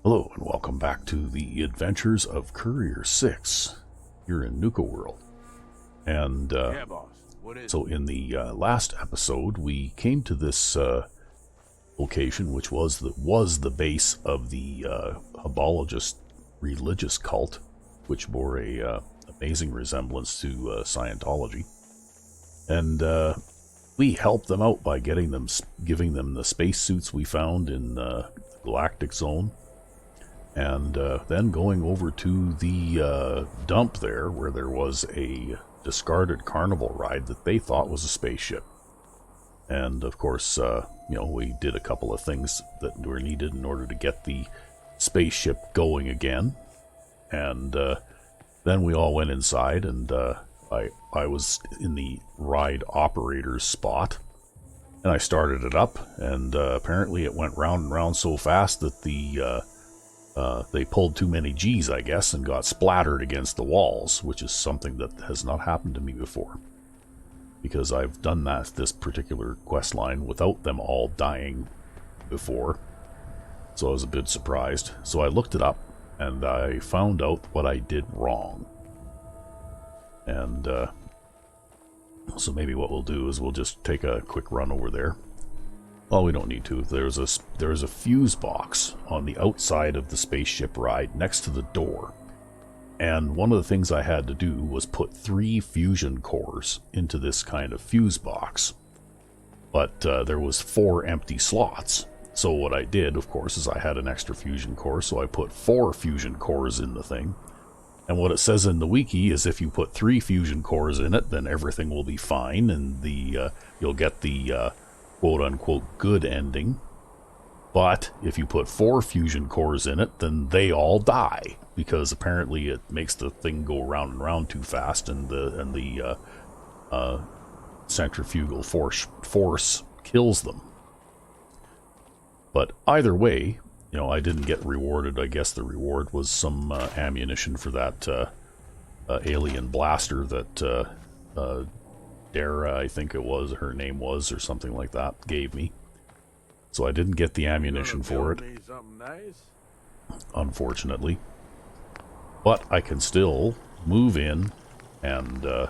Hello and welcome back to the adventures of Courier 6 here in Nuka World. And Yeah, boss. What is so in the last episode we came to this location, which was the base of the Hebologist religious cult, which bore a amazing resemblance to Scientology. And we helped them out by giving them the spacesuits we found in the Galactic Zone. And then going over to the dump there, where there was a discarded carnival ride that they thought was a spaceship. And of course, we did a couple of things that were needed in order to get the spaceship going again. And then we all went inside, and I was in the ride operator's spot. And I started it up, and apparently it went round and round so fast that they pulled too many G's, I guess, and got splattered against the walls, which is something that has not happened to me before. Because I've done this particular quest line without them all dying before. So I was a bit surprised. So I looked it up, and I found out what I did wrong. And so maybe what we'll do is we'll just take a quick run over there. Well, we don't need to. There's a fuse box on the outside of the spaceship ride next to the door. And one of the things I had to do was put 3 fusion cores into this kind of fuse box. But there was 4 empty slots. So what I did, of course, is I had an extra fusion core, so I put 4 fusion cores in the thing. And what it says in the wiki is if you put 3 fusion cores in it, then everything will be fine, and you'll get the quote-unquote good ending. But if you put 4 fusion cores in it, then they all die, because apparently it makes the thing go round and round too fast, and the centrifugal force kills them. But either way, I didn't get rewarded. I guess the reward was some ammunition for that alien blaster that Dara, I think it was, her name was, or something like that, gave me. So I didn't get the ammunition for it, nice? unfortunately. But I can still move in and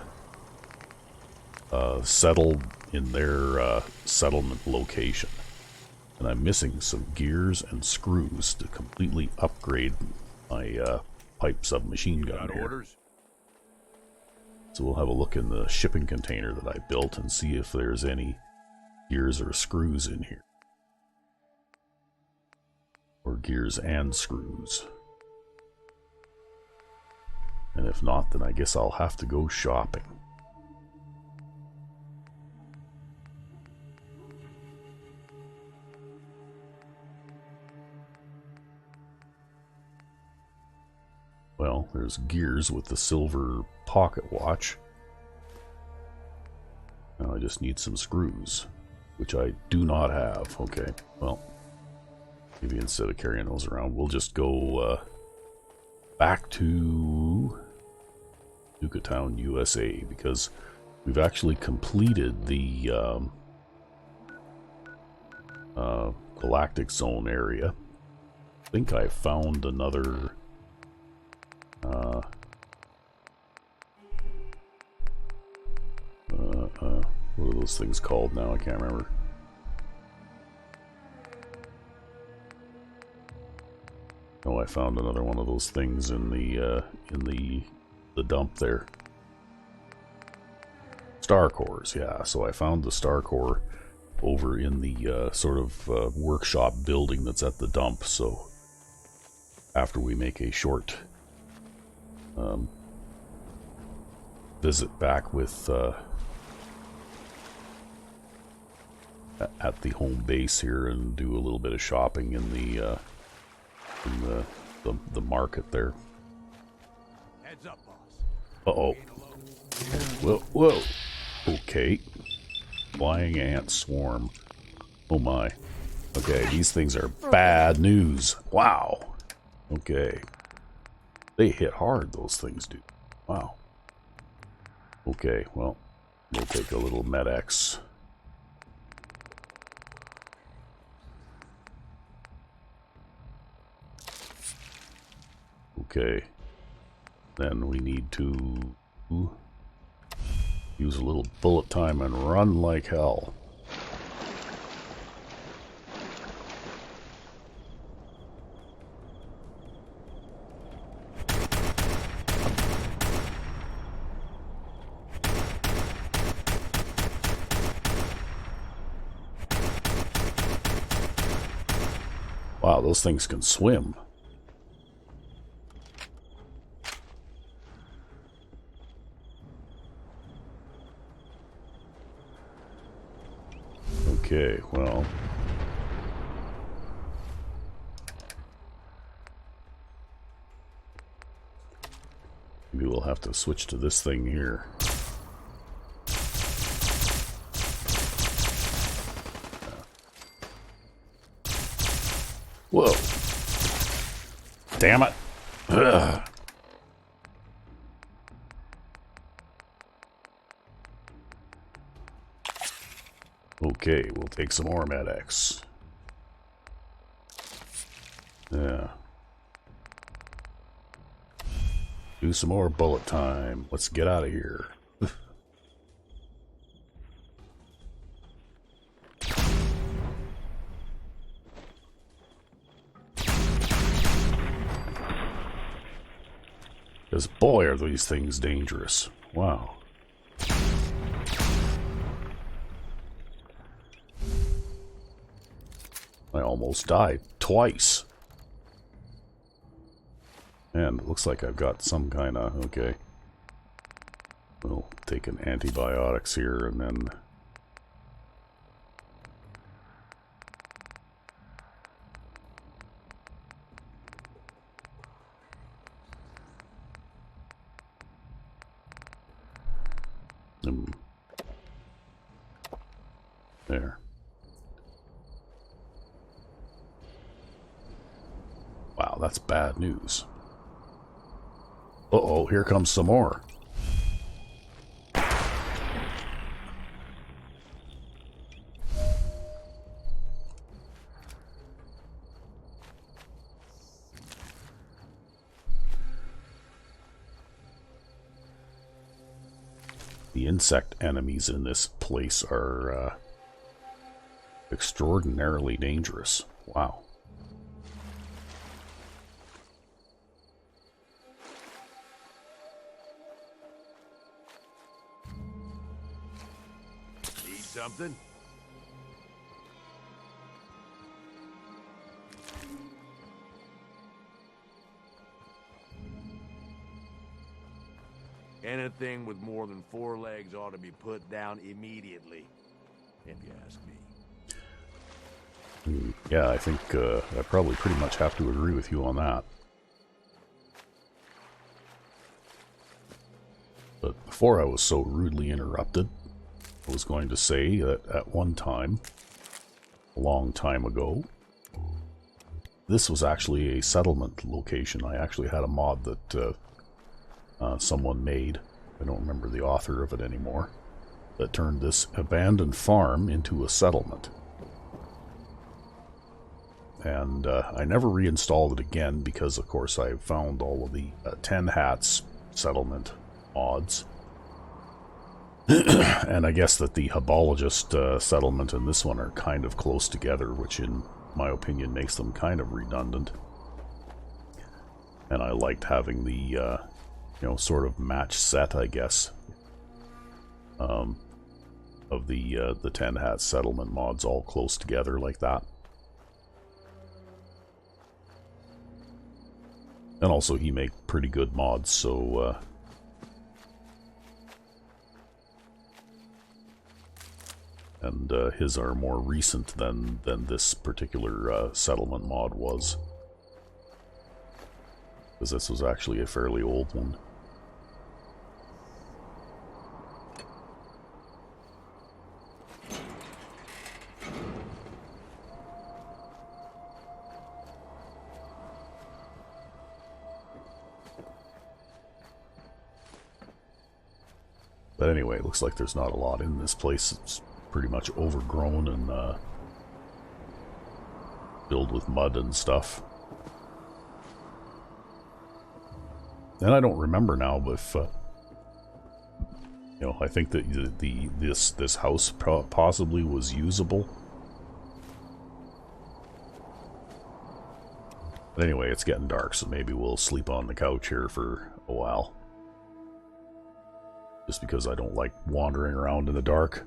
settle in their settlement location. And I'm missing some gears and screws to completely upgrade my pipe submachine gun here. Orders? So we'll have a look in the shipping container that I built and see if there's any gears or screws in here. Or gears and screws. And if not, then I guess I'll have to go shopping. Well, there's gears with the silver pocket watch. Now I just need some screws, which I do not have. Okay, well, maybe instead of carrying those around, we'll just go back to Nukatown, USA, because we've actually completed the Galactic Zone area. I think I found another what are those things called now? I can't remember. Oh, I found another one of those things in the dump there. Star cores, yeah. So I found the star core over in the sort of workshop building that's at the dump. So after we make a short visit back with at the home base here and do a little bit of shopping in the market there. Heads up, boss. Uh-oh. Whoa. Okay. Flying ant swarm. Oh my. Okay, these things are bad news. Wow. Okay. They hit hard, those things do. Wow. Okay, well, we'll take a little Med-X. Okay. Then we need to use a little bullet time and run like hell. Wow, those things can swim. Okay, well. Maybe we'll have to switch to this thing here. Whoa. Damn it. Ugh. Okay, we'll take some more medics. Yeah. Do some more bullet time. Let's get out of here. Because boy are these things dangerous. Wow. I almost died twice. And it looks like I've got some kind of... Okay. We'll take an antibiotics here and then... There. Wow, that's bad news. Uh-oh, here comes some more. The insect enemies in this place are extraordinarily dangerous. Wow. Need something? Anything with more than 4 legs ought to be put down immediately, if you ask me. Yeah, I think I probably pretty much have to agree with you on that. But before I was so rudely interrupted, I was going to say that at one time, a long time ago, this was actually a settlement location. I actually had a mod that someone made. I don't remember the author of it anymore. That turned this abandoned farm into a settlement. And I never reinstalled it again because, of course, I found all of the Ten Hats settlement mods. And I guess that the Hebologist settlement and this one are kind of close together, which in my opinion makes them kind of redundant. And I liked having the, you know, sort of match set, I guess, of the Ten Hats settlement mods all close together like that. And also he made pretty good mods, so and his are more recent than this particular settlement mod was. Because this was actually a fairly old one. But anyway, it looks like there's not a lot in this place. It's pretty much overgrown and filled with mud and stuff. And I don't remember now if, you know, I think that this house possibly was usable. But anyway, it's getting dark, so maybe we'll sleep on the couch here for a while. Just because I don't like wandering around in the dark.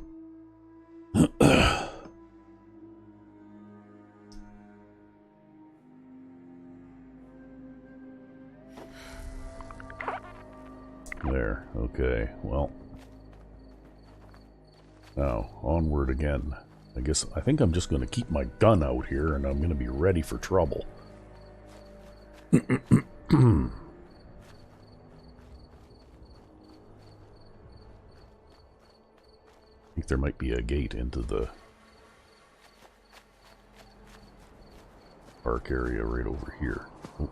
There, okay, well. Now, onward again. I think I'm just going to keep my gun out here, and I'm going to be ready for trouble. I think there might be a gate into the park area right over here. Oh.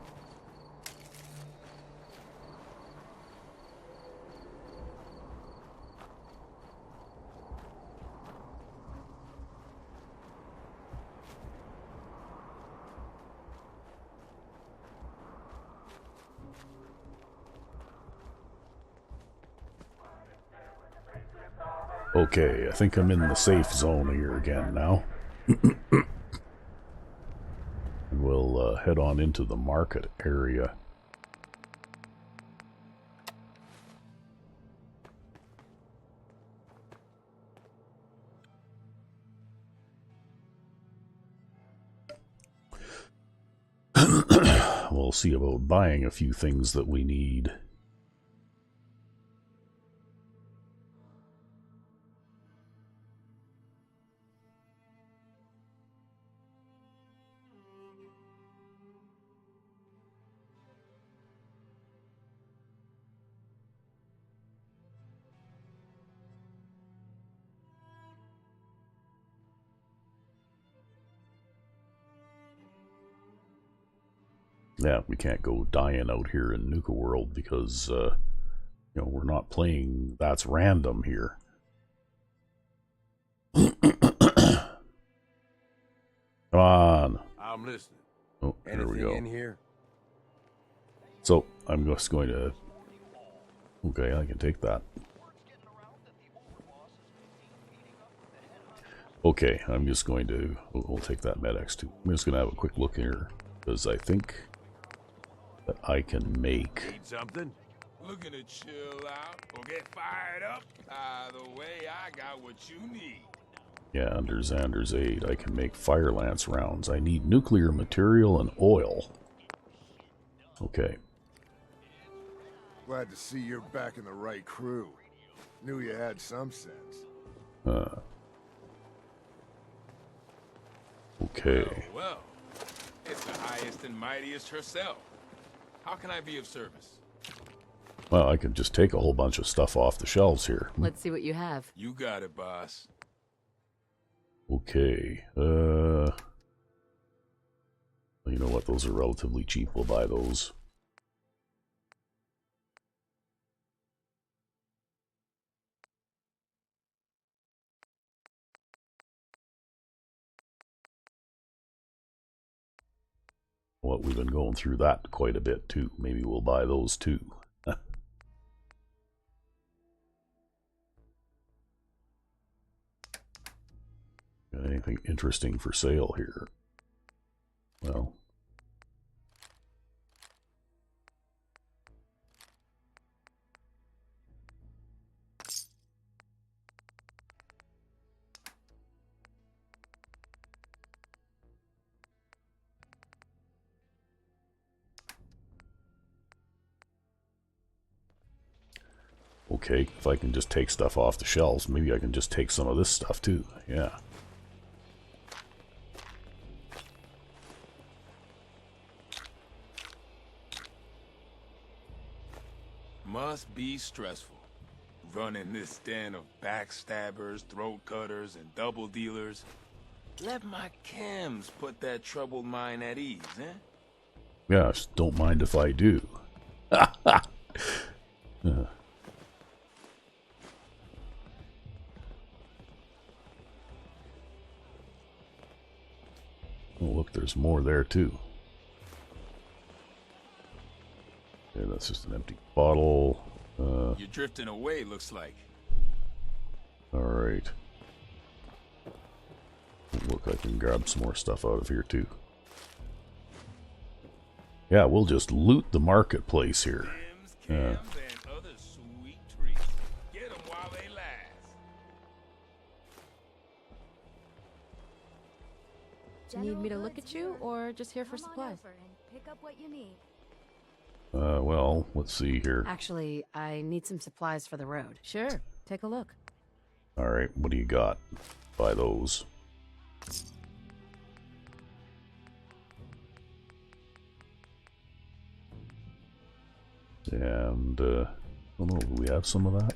Okay, I think I'm in the safe zone here again now. And we'll head on into the market area. We'll see about buying a few things that we need. Yeah, we can't go dying out here in Nuka World because, you know, we're not playing That's Random here. Come on. I'm listening. Oh, there we Anything go. in here? So, I'm just going to... Okay, I can take that. Okay, I'm just going to... We'll take that Med-X too. I'm just going to have a quick look here, because I think that I can make... Need something? Looking to chill out or get fired up? Either way, I got what you need. Yeah, under Xander's aid, I can make fire lance rounds. I need nuclear material and oil. Okay. Glad to see you're back in the right crew. Knew you had some sense. Okay. Well, it's the highest and mightiest herself. How can I be of service? Well, I can just take a whole bunch of stuff off the shelves here. Let's see what you have. You got it, boss. Okay. You know what? Those are relatively cheap. We'll buy those. Well, we've been going through that quite a bit too. Maybe we'll buy those too. Got anything interesting for sale here? Well, okay, if I can just take stuff off the shelves, maybe I can just take some of this stuff too. Yeah. Must be stressful. Running this den of backstabbers, throat cutters, and double dealers. Let my chems put that troubled mind at ease, eh? Yes, don't mind if I do. Oh, look, there's more there too. Okay, that's just an empty bottle. You're drifting away, looks like. Alright. Look, I can grab some more stuff out of here too. Yeah, we'll just loot the marketplace here. Cams, and other sweet treats. Get them while they last. Need me to look at you, or just here for supplies? Pick up what you need. Well, let's see here. Actually, I need some supplies for the road. Sure, take a look. Alright, what do you got? Buy those. And, I don't know, do we have some of that?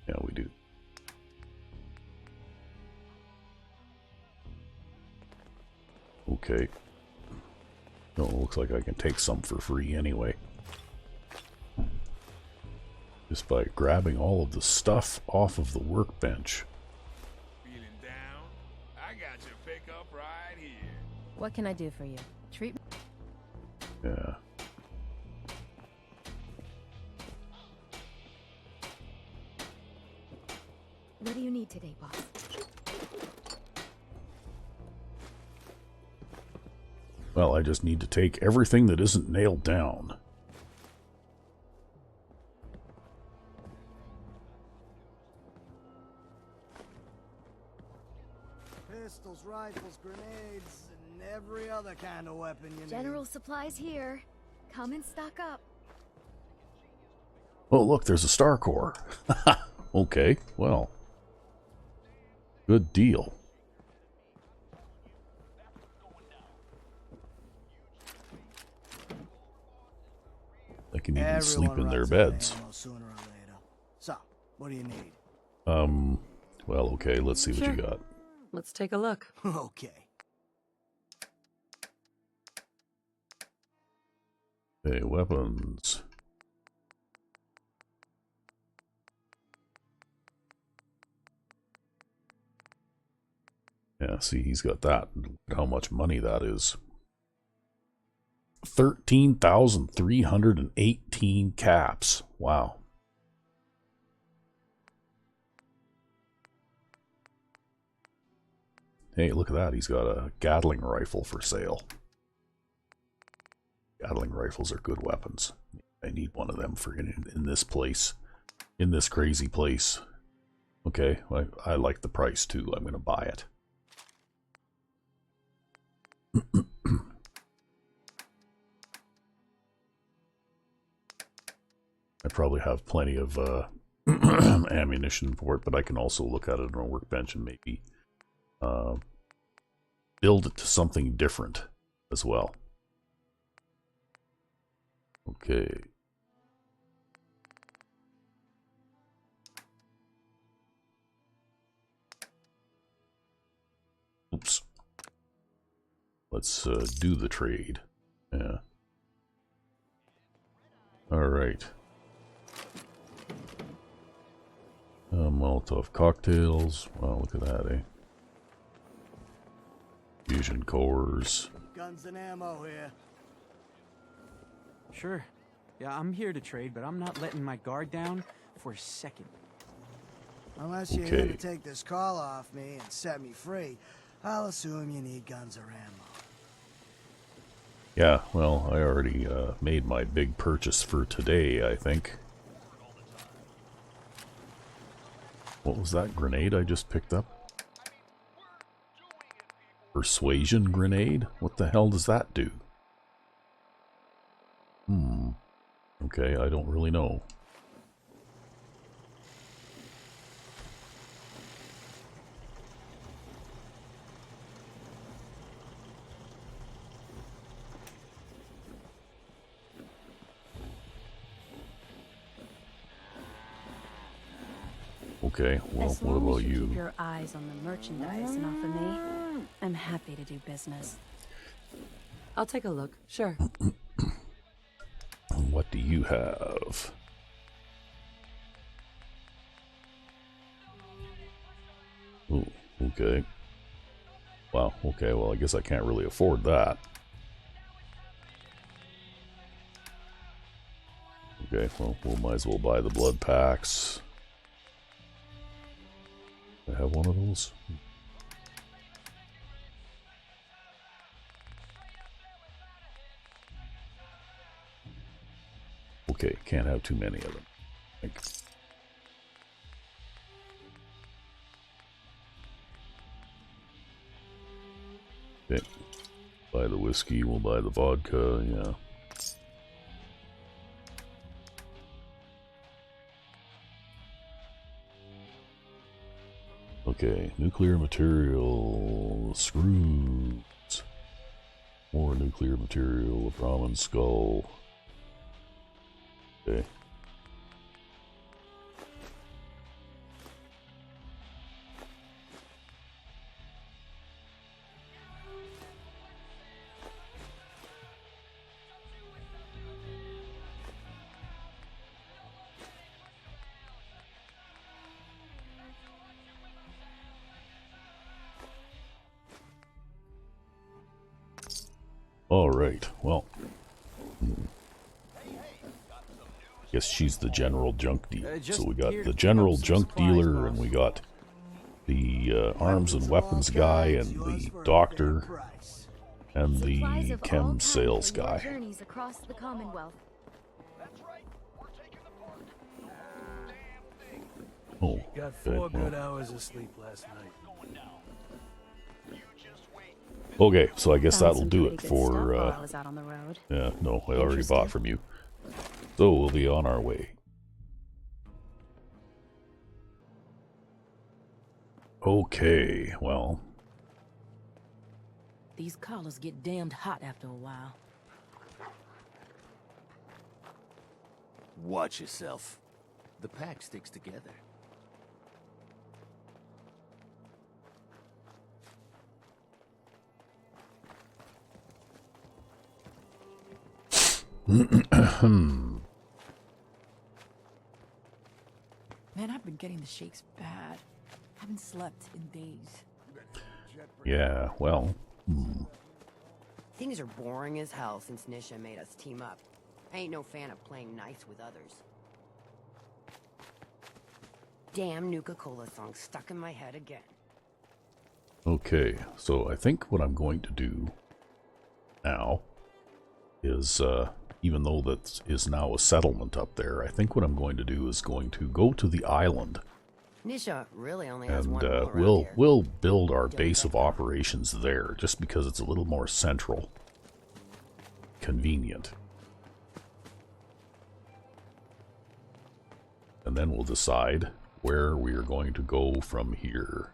Yeah, we do. Okay. No, it looks like I can take some for free anyway. Just by grabbing all of the stuff off of the workbench. Feeling down? I got your pickup right here. What can I do for you? Treat me. Yeah. What do you need today, boss? Well, I just need to take everything that isn't nailed down. Pistols, rifles, grenades, and every other kind of weapon you General need. supplies here. Come and stock up. Oh, look, there's a star core. Okay, well. Good deal. They can even sleep in their beds. Sooner or later. So, what do you need? Well, okay, let's see what you got. Let's take a look. Okay. Okay, weapons. Yeah, see, he's got that. Look at how much money that is. 13,318 caps. Wow. Hey, look at that. He's got a Gatling rifle for sale. Gatling rifles are good weapons. I need one of them for in this place. In this crazy place. Okay, I like the price too. I'm going to buy it. I probably have plenty of ammunition for it, but I can also look at it on a workbench and maybe build it to something different as well. Okay. Oops. Let's do the trade. Yeah. Alright. Molotov cocktails. Wow, look at that, eh? Fusion cores. Guns and ammo here. Sure. Yeah, I'm here to trade, but I'm not letting my guard down for a second. Unless you're here to take this call off me and set me free, I'll assume you need guns or ammo. Yeah, well, I already made my big purchase for today, I think. What was that grenade I just picked up? Persuasion grenade? What the hell does that do? Okay, I don't really know. Okay, well, As what long about as you you? keep your eyes on the merchandise and off of me, I'm happy to do business. I'll take a look, sure. What do you have? Oh, okay. Wow, okay, well I guess I can't really afford that. Okay, well, we might as well buy the blood packs. I have one of those. Okay, can't have too many of them. I think. Okay, buy the whiskey, we'll buy the vodka, yeah. Okay, nuclear material, screws, more nuclear material, a Brahmin skull. Okay. All right, well, guess she's the general junk dealer. So we got the general junk dealer, and we got the arms and weapons guy, and the doctor, and the chem sales guy. Journeys across the Commonwealth. Oh, Got okay, 4 good well. hours of sleep last night. Okay, so I guess Found that'll some do pretty it good for, stuff while I was out on the road. yeah, no, I already Interesting. bought from you. So we'll be on our way. Okay, well, These collars get damned hot after a while. Watch yourself. The pack sticks together. Man, I've been getting the shakes bad. Haven't slept in days. yeah, well, Things are boring as hell since Nisha made us team up. I ain't no fan of playing nice with others. Damn Nuka-Cola song stuck in my head again. okay, so I think what I'm going to do now is, even though that is now a settlement up there, I think what I'm going to do is going to go to the island, Nisha really only has and one rule around here. we'll build our Don't base get of caught. operations there, just because it's a little more central, convenient. And then we'll decide where we are going to go from here.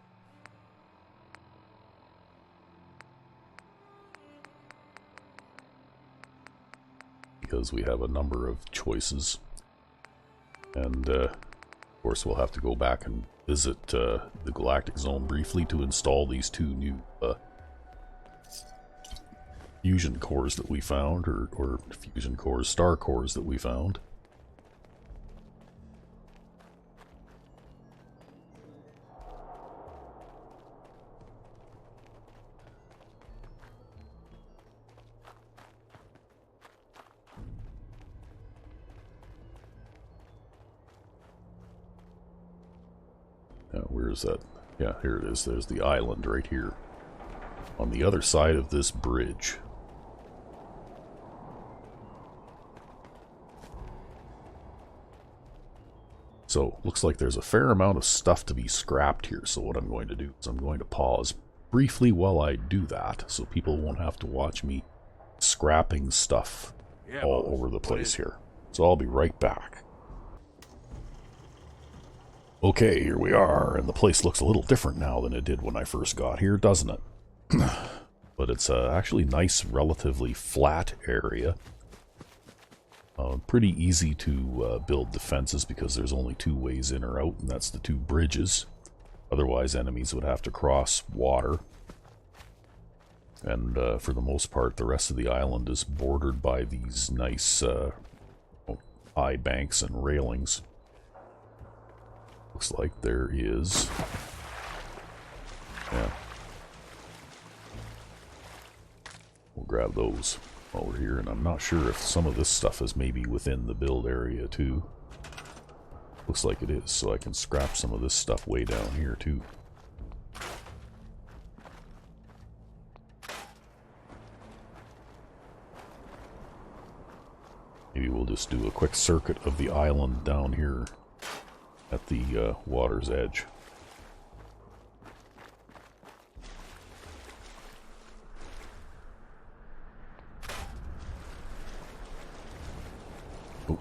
Because we have a number of choices. And, of course, we'll have to go back and visit the Galactic Zone briefly to install these two new fusion cores that we found, or fusion cores, star cores that we found. Where is that? Yeah, here it is. There's the island right here. On the other side of this bridge. So, looks like there's a fair amount of stuff to be scrapped here. So what I'm going to do is I'm going to pause briefly while I do that, so people won't have to watch me scrapping stuff all over the place here. So I'll be right back. Okay, here we are, and the place looks a little different now than it did when I first got here, doesn't it? But it's actually a nice, relatively flat area. Pretty easy to build defenses because there's only two ways in or out, and that's the two bridges. Otherwise, enemies would have to cross water. And for the most part, the rest of the island is bordered by these nice high banks and railings. Looks like there is... Yeah. grab those while we're here, and I'm not sure if some of this stuff is maybe within the build area too. Looks like it is, so I can scrap some of this stuff way down here too. Maybe we'll just do a quick circuit of the island down here at the water's edge. Oh.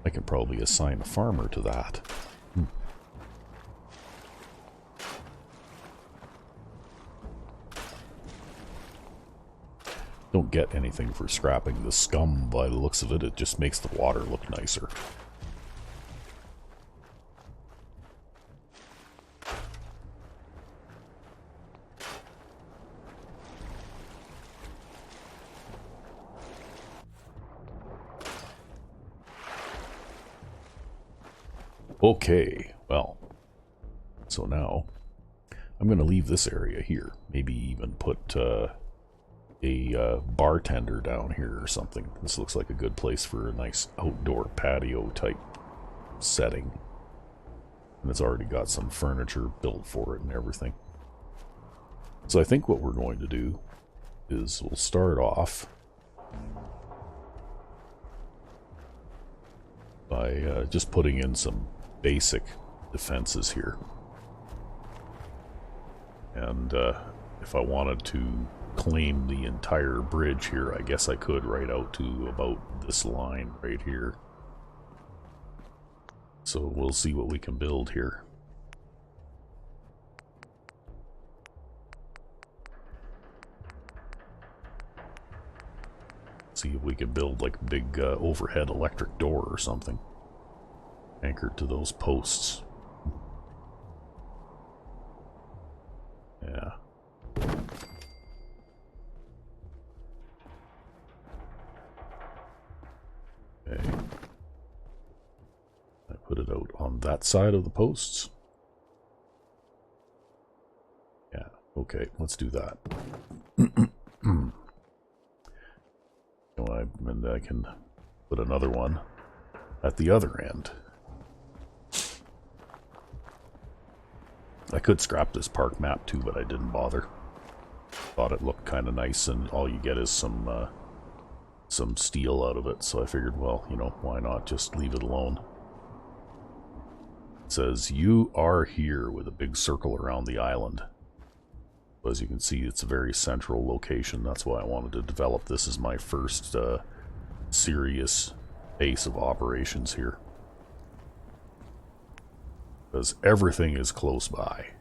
I can probably assign a farmer to that. Don't get anything for scrapping the scum by the looks of it. It just makes the water look nicer. Okay, well, so now I'm going to leave this area here. Maybe even put a bartender down here or something. This looks like a good place for a nice outdoor patio type setting. And it's already got some furniture built for it and everything. So I think what we're going to do is we'll start off by just putting in some basic defenses here. And if I wanted to claim the entire bridge here, I guess I could right out to about this line right here. So we'll see what we can build here. See if we can build like a big overhead electric door or something anchored to those posts. Yeah. Okay. I put it out on that side of the posts. Yeah, okay, let's do that. And I can put another one at the other end. I could scrap this park map too, but I didn't bother. Thought it looked kind of nice, and all you get is some steel out of it, so I figured, well, you know, why not just leave it alone. It says, "You are here," with a big circle around the island. As you can see, it's a very central location. That's why I wanted to develop this as my first serious base of operations here. Because everything is close by.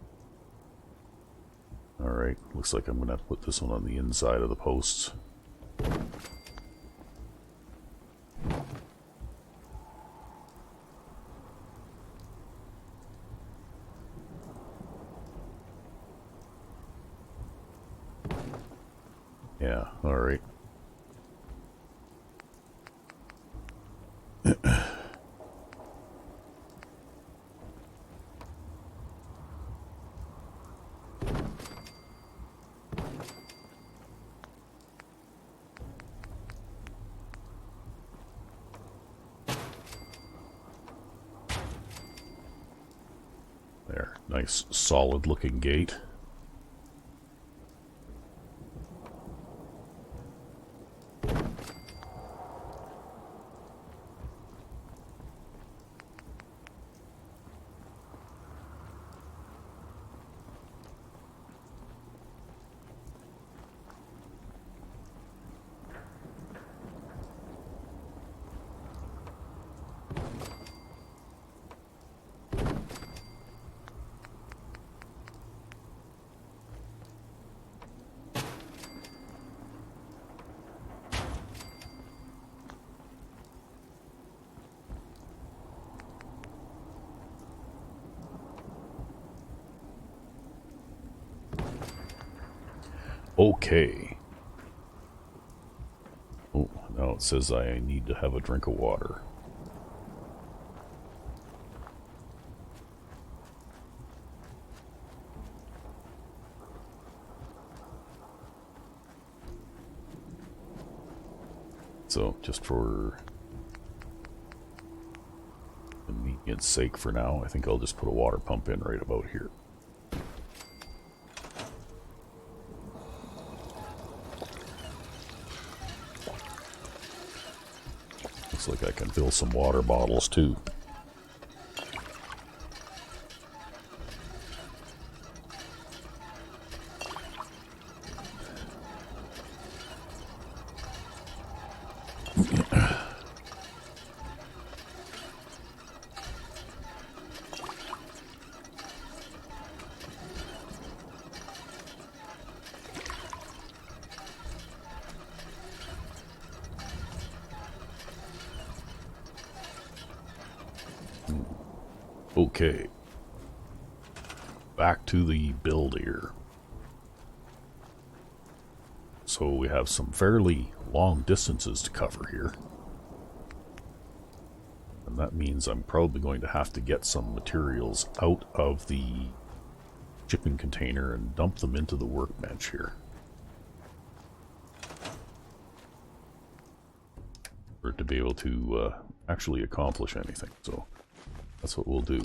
Alright, looks like I'm going to have to put this one on the inside of the posts. Yeah, alright. There, nice solid looking gate. Okay. Oh, now it says I need to have a drink of water. So, just for convenience sake for now, I think I'll just put a water pump in right about here. Looks like I can fill some water bottles too. Okay. Back to the build here. So we have some fairly long distances to cover here. And that means I'm probably going to have to get some materials out of the shipping container and dump them into the workbench here. For it to be able to actually accomplish anything. So that's what we'll do.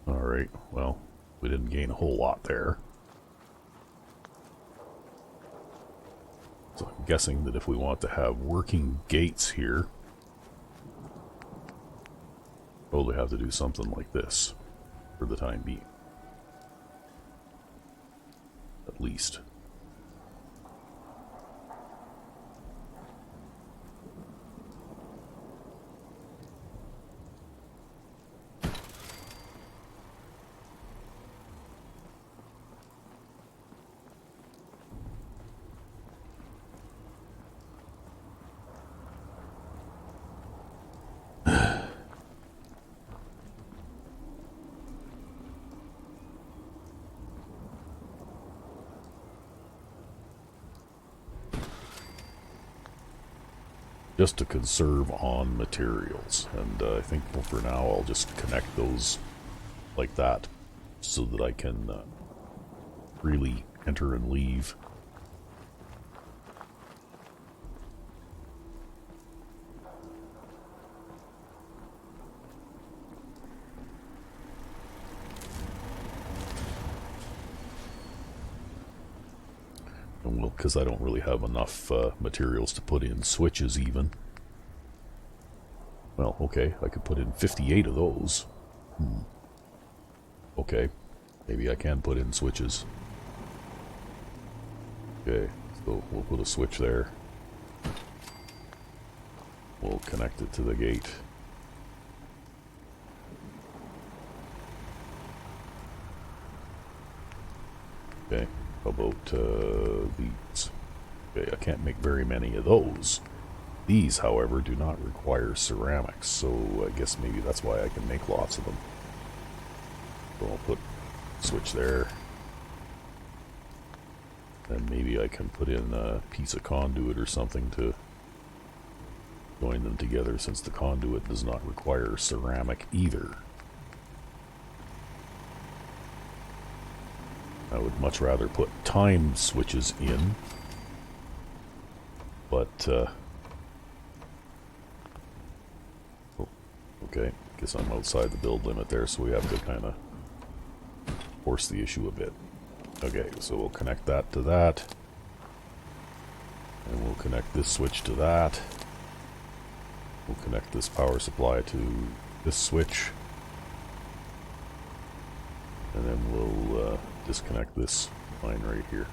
Alright, well, we didn't gain a whole lot there. So I'm guessing that if we want to have working gates here, probably have to do something like this for the time being. At least. Just to conserve on materials, and I think for now I'll just connect those like that so that I can freely enter and leave. Well, because I don't really have enough materials to put in switches even. Well, okay, I could put in 58 of those. Okay, maybe I can put in switches. Okay, so we'll put a switch there. We'll connect it to the gate. Okay. How about these? Okay, I can't make very many of those. These, however, do not require ceramics, so I guess maybe that's why I can make lots of them. So I'll put a switch there. And maybe I can put in a piece of conduit or something to join them together, since the conduit does not require ceramic either. I would much rather put time switches in, but, oh, okay, guess I'm outside the build limit there, so we have to kind of force the issue a bit. Okay, so we'll connect that to that, and we'll connect this switch to that. We'll connect this power supply to this switch, and then we'll, disconnect this line right here.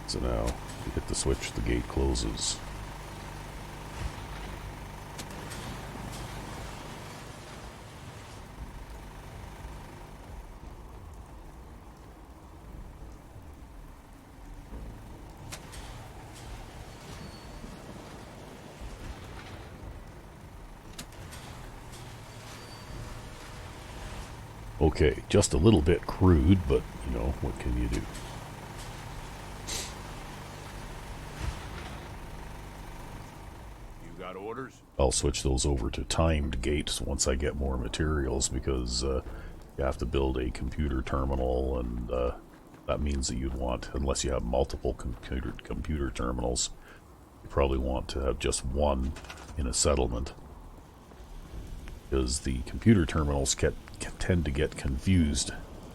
So now, if you hit the switch, the gate closes. Okay, just a little bit crude, but, you know, what can you do? You got orders? I'll switch those over to timed gates once I get more materials, because you have to build a computer terminal, and that means that you'd want, unless you have multiple computer terminals, you probably want to have just one in a settlement, because the computer terminals can tend to get confused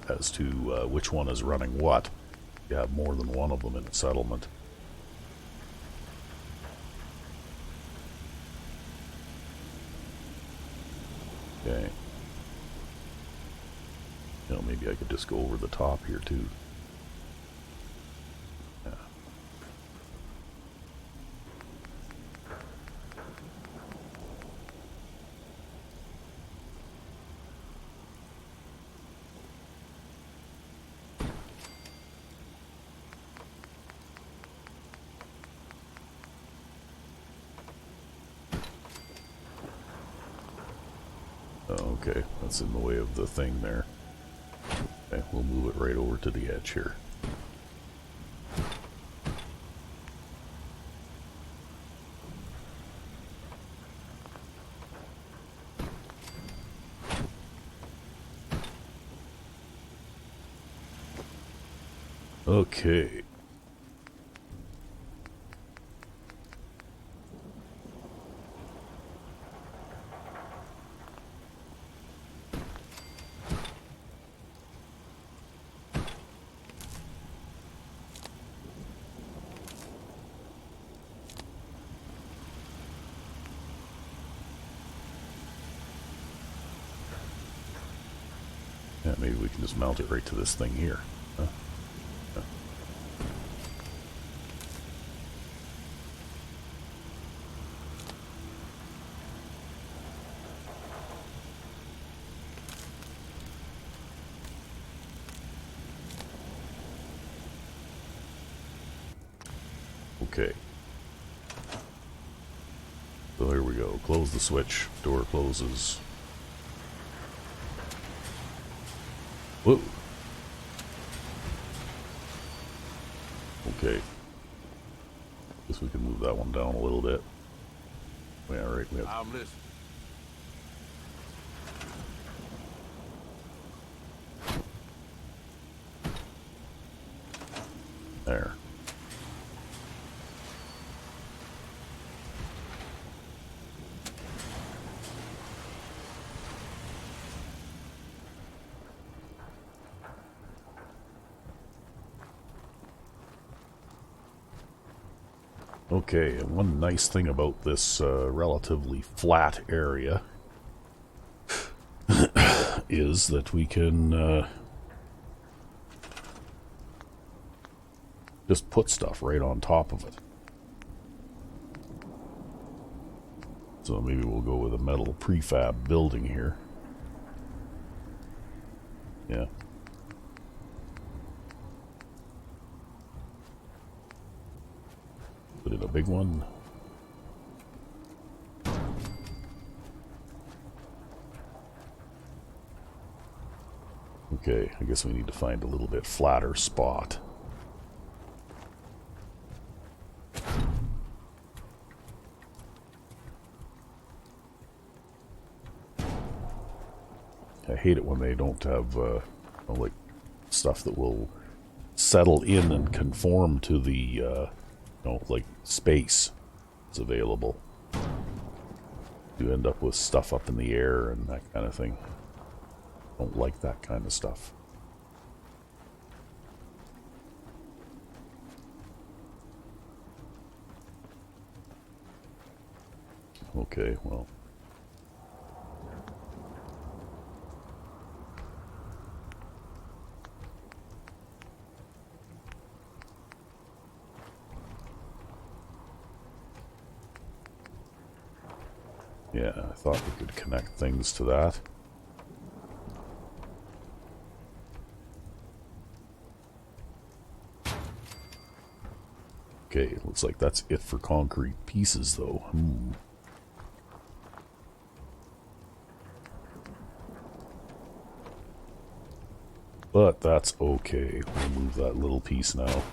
as to which one is running what. You have more than one of them in a settlement. Okay. You know, maybe I could just go over the top here too. Yeah. Okay, that's in the way of the thing there. Okay, we'll move it right over to the edge here. Okay. Yeah, maybe we can just mount it right to this thing here. Huh? Yeah. Okay. So here we go. Close the switch. Door closes. Whoa. Okay. Guess we can move that one down a little bit. Yeah, right. We have. I'm listening. There. Okay, and one nice thing about this relatively flat area is that we can just put stuff right on top of it. So maybe we'll go with a metal prefab building here. Yeah. Put in a big one. Okay, I guess we need to find a little bit flatter spot. I hate it when they don't have like stuff that will settle in and conform to the you know, like space is available. You end up with stuff up in the air and that kind of thing. Don't like that kind of stuff. Okay, well. Yeah, I thought we could connect things to that. Okay, looks like that's it for concrete pieces, though. But that's okay. We'll move that little piece now.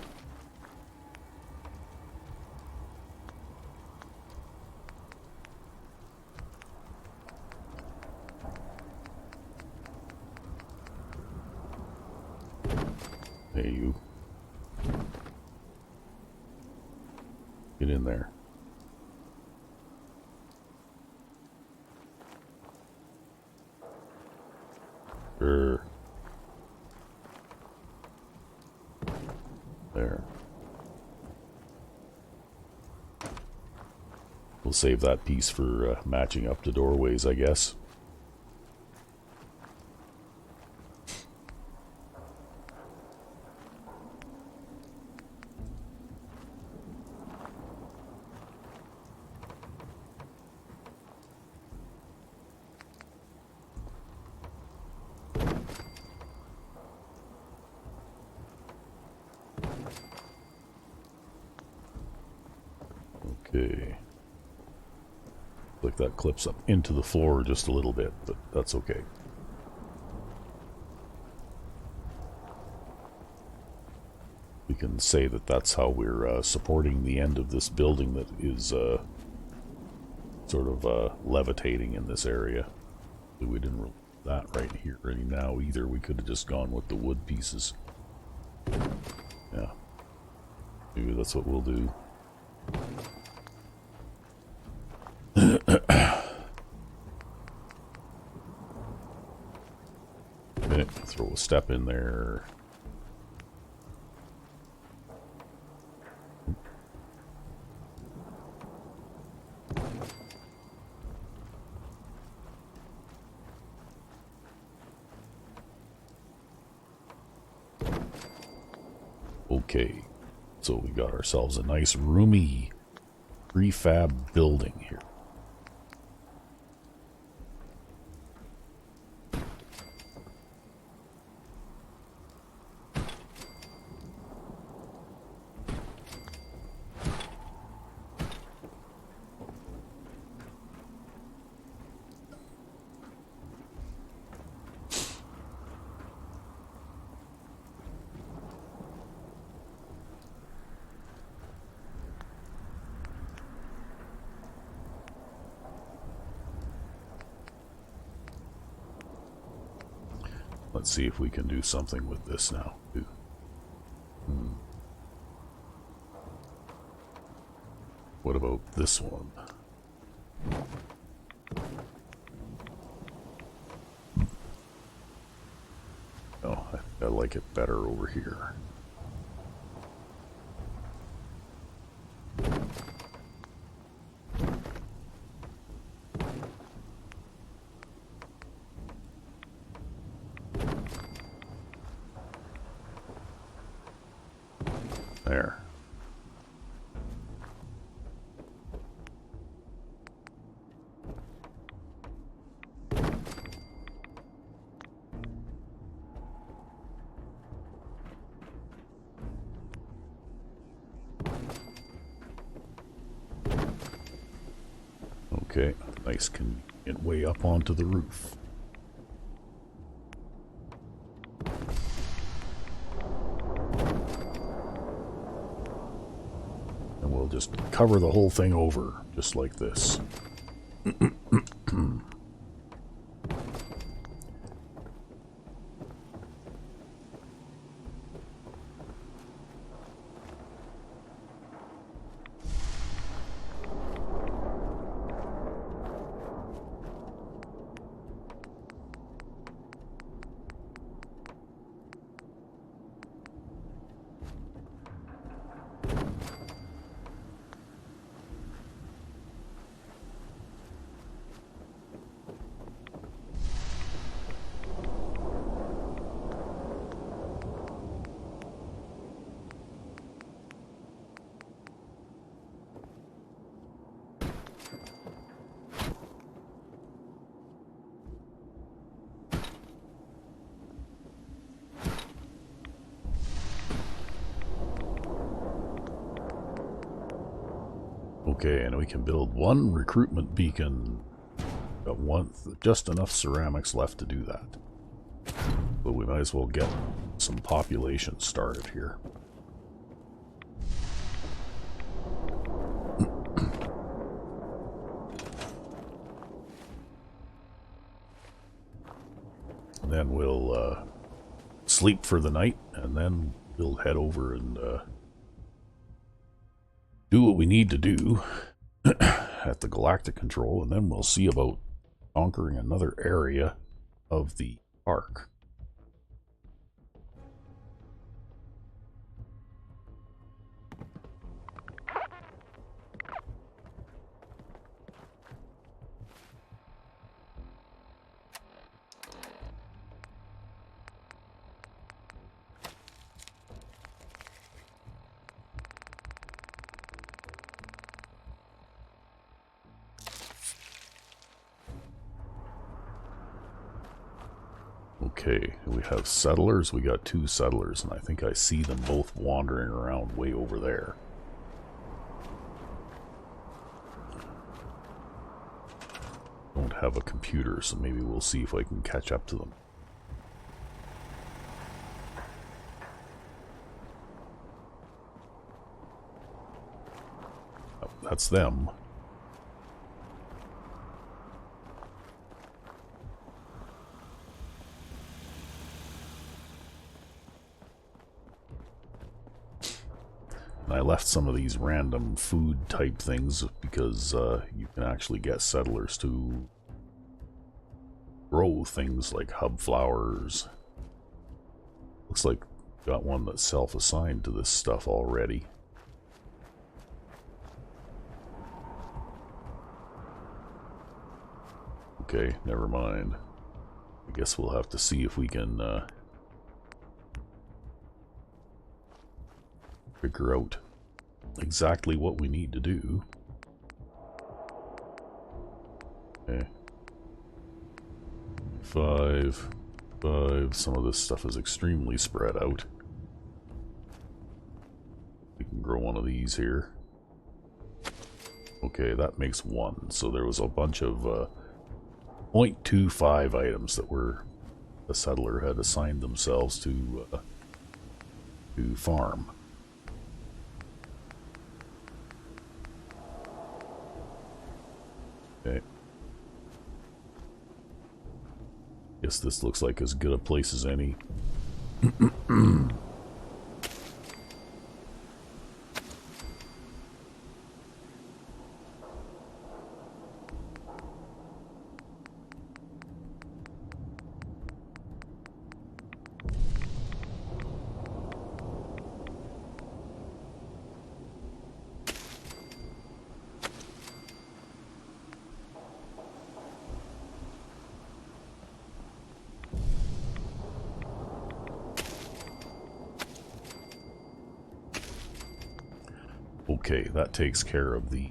Hey, you. Get in there. Sure. There. We'll save that piece for matching up to doorways, I guess. Okay. Like that clips up into the floor just a little bit, but that's okay. We can say that that's how we're supporting the end of this building that is sort of levitating in this area. We didn't really do that right here right now either. We could have just gone with the wood pieces. Yeah. Maybe that's what we'll do. Okay, throw a step in there. Okay, so we got ourselves a nice roomy prefab building here. Let's see if we can do something with this now. What about this one? Oh, I like it better over here. There. Okay, nice convenient way up onto the roof. And we'll just cover the whole thing over, just like this. Okay, and we can build one recruitment beacon. Got just enough ceramics left to do that. But we might as well get some population started here. And then we'll sleep for the night, and then we'll head over and do what we need to do at the Galactic Control, and then we'll see about conquering another area of the park. Okay, we have settlers. We got 2 settlers, and I think I see them both wandering around way over there. Don't have a computer, so maybe we'll see if I can catch up to them. Oh, that's them. I left some of these random food type things because you can actually get settlers to grow things like hub flowers. Looks like got one that's self-assigned to this stuff already. Okay, never mind. I guess we'll have to see if we can figure out exactly what we need to do. Okay. 5. Some of this stuff is extremely spread out. We can grow one of these here. Okay, that makes 1. So there was a bunch of 0.25 items that were the settler had assigned themselves to farm. Okay. Guess this looks like as good a place as any. Okay, that takes care of the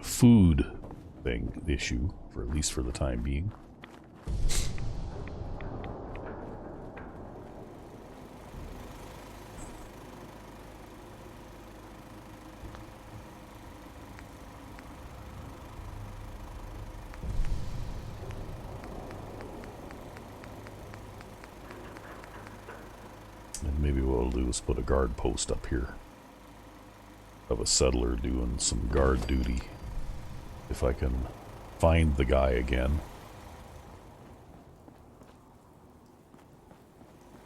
food thing issue, for at least for the time being. And maybe what I'll do is put a guard post up here. Of a settler doing some guard duty. If I can find the guy again.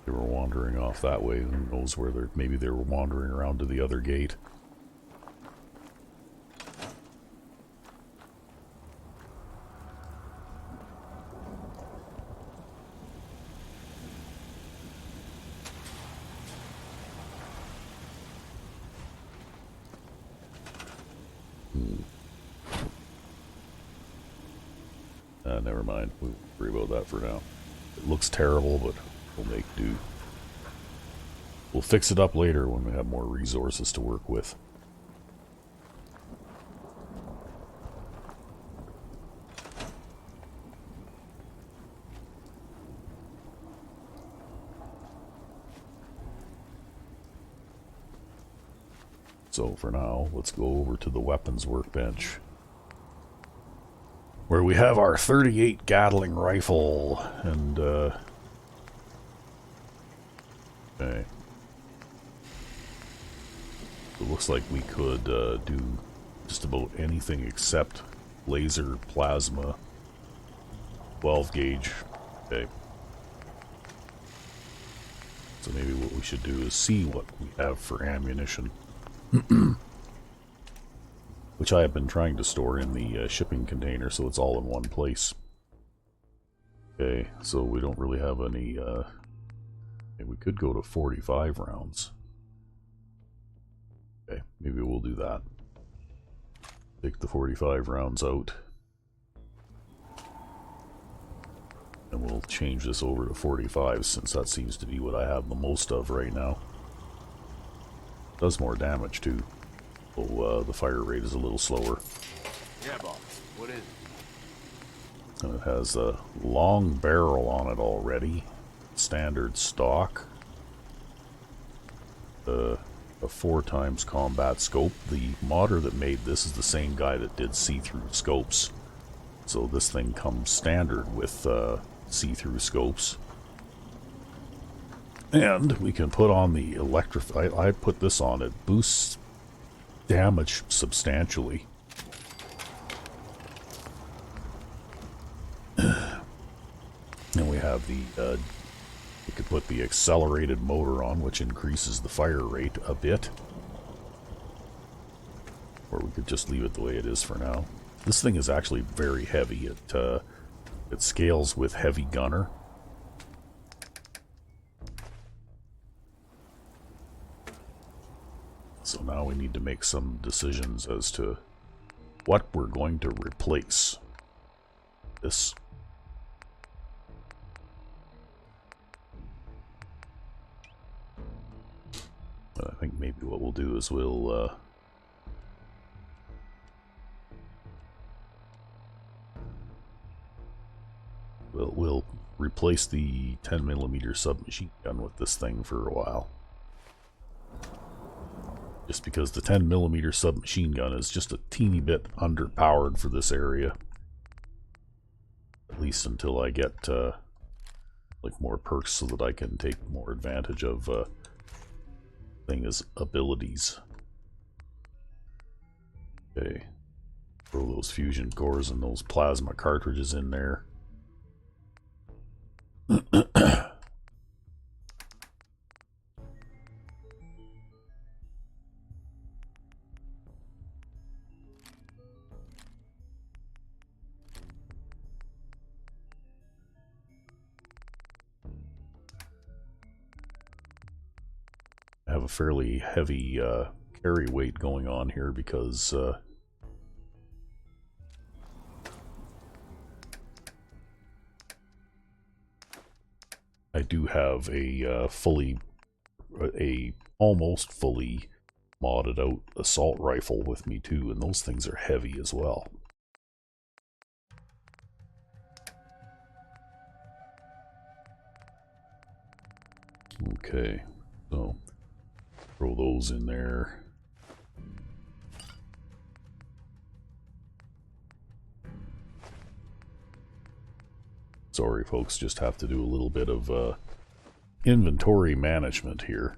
They were wandering off that way. Who knows where they're... Maybe they were wandering around to the other gate. Never mind. We'll worry about that for now. It looks terrible, but we'll make do. We'll fix it up later when we have more resources to work with. So for now, let's go over to the weapons workbench, where we have our 38 Gatling rifle and Okay. It looks like we could do just about anything except laser, plasma, 12 gauge. Okay. So maybe what we should do is see what we have for ammunition. Which I have been trying to store in the shipping container so it's all in one place. Okay, so we don't really have any... we could go to 45 rounds. Okay, maybe we'll do that. Take the 45 rounds out. And we'll change this over to 45 since that seems to be what I have the most of right now. Does more damage too. Oh, the fire rate is a little slower. Yeah, boss. What is it? And it has a long barrel on it already. Standard stock. A 4x combat scope. The modder that made this is the same guy that did see-through scopes. So this thing comes standard with see-through scopes. And we can put on the I put this on. It boosts damage substantially. And we have the we could put the accelerated motor on, which increases the fire rate a bit. Or we could just leave it the way it is for now. This thing is actually very heavy. It scales with heavy gunner. So now we need to make some decisions as to what we're going to replace. This. But I think maybe what we'll do is we'll replace the 10mm submachine gun with this thing for a while. Just because the 10mm submachine gun is just a teeny bit underpowered for this area. At least until I get like more perks so that I can take more advantage of thing's abilities. Okay. Throw those fusion cores and those plasma cartridges in there. I have a fairly heavy carry weight going on here because I do have a almost fully modded out assault rifle with me too, and those things are heavy as well. Okay, so throw those in there. Sorry folks, just have to do a little bit of inventory management here.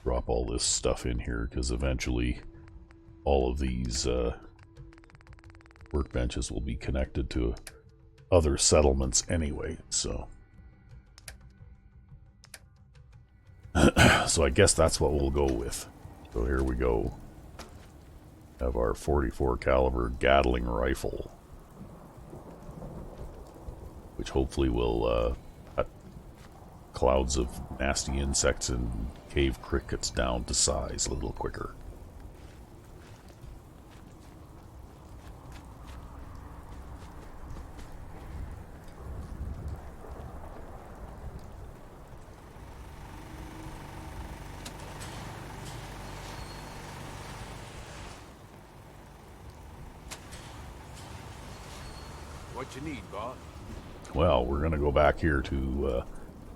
Drop all this stuff in here because eventually all of these workbenches will be connected to other settlements anyway, so so I guess that's what we'll go with. So here we go. Have our 44 caliber Gatling rifle, which hopefully will cut clouds of nasty insects and cave crickets down to size a little quicker. What you need, boss? Well, we're going to go back here to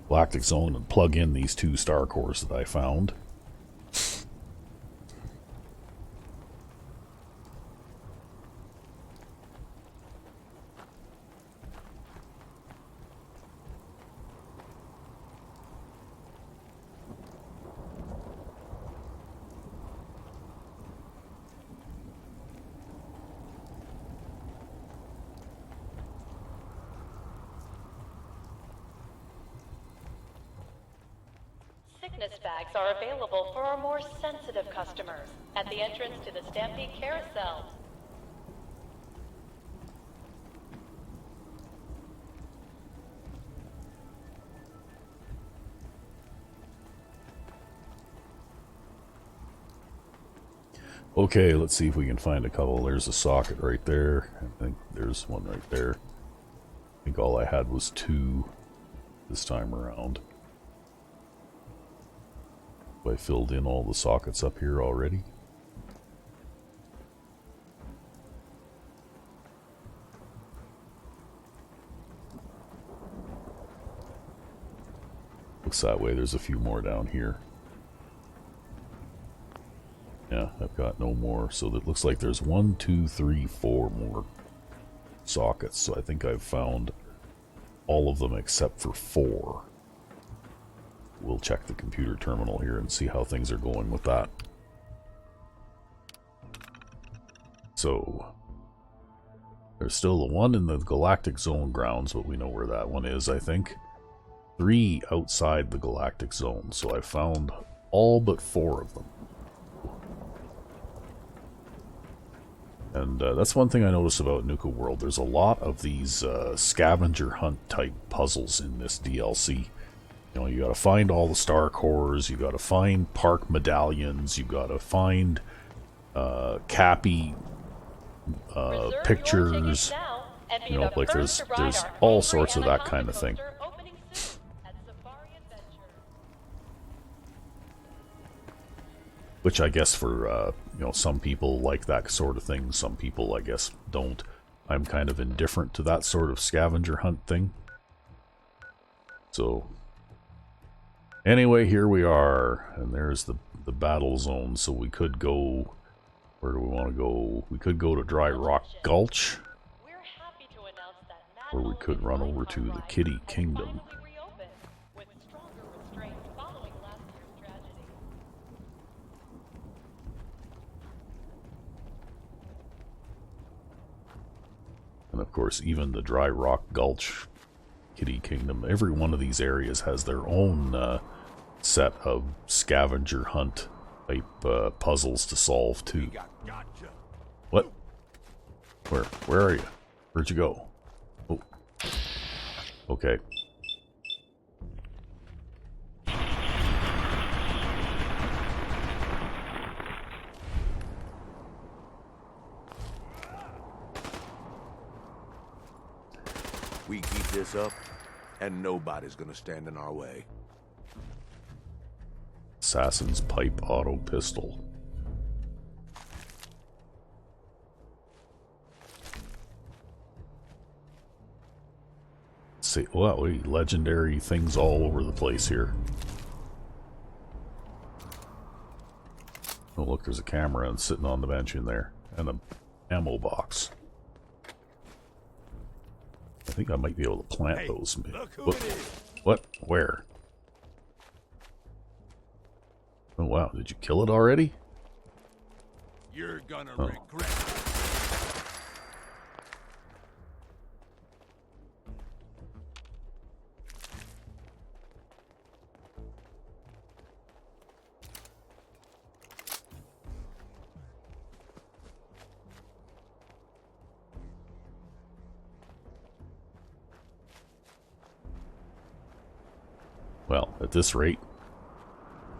Galactic Zone and plug in these 2 star cores that I found. Sickness bags are available for our more sensitive customers at the entrance to the Stampede Carousel. Okay, let's see if we can find a couple. There's a socket right there. I think there's one right there. I think all I had was 2 this time around. I filled in all the sockets up here already. Looks that way. There's a few more down here. Yeah, I've got no more. So it looks like there's 1, 2, 3, 4 more sockets. So I think I've found all of them except for 4. We'll check the computer terminal here and see how things are going with that. So there's still the 1 in the Galactic Zone grounds, but we know where that one is, I think. 3 outside the Galactic Zone. So I found all but 4 of them. And that's one thing I noticed about Nuka World. There's a lot of these scavenger hunt type puzzles in this DLC. You know, you gotta find all the star cores, you gotta find park medallions, you gotta find Cappy pictures. You know, like there's all sorts of that kind of thing. Which I guess for, you know, some people like that sort of thing. Some people, I guess, don't. I'm kind of indifferent to that sort of scavenger hunt thing. So, anyway, here we are. And there's the battle zone. So we could go... Where do we want to go? We could go to Dry Rock Gulch. Or we could run over to the Kiddie Kingdom. And of course, even the Dry Rock Gulch, Kiddie Kingdom, every one of these areas has their own set of scavenger hunt type puzzles to solve too. What? Where are you? Where'd you go? Oh. Okay. We keep this up, and nobody's gonna stand in our way. Assassin's Pipe Auto Pistol. See, wow, legendary things all over the place here. Oh, look, there's a camera and sitting on the bench in there, and an ammo box. I think I might be able to plant those. What? Where? Oh wow, did you kill it already? You're gonna regret it. Well, at this rate,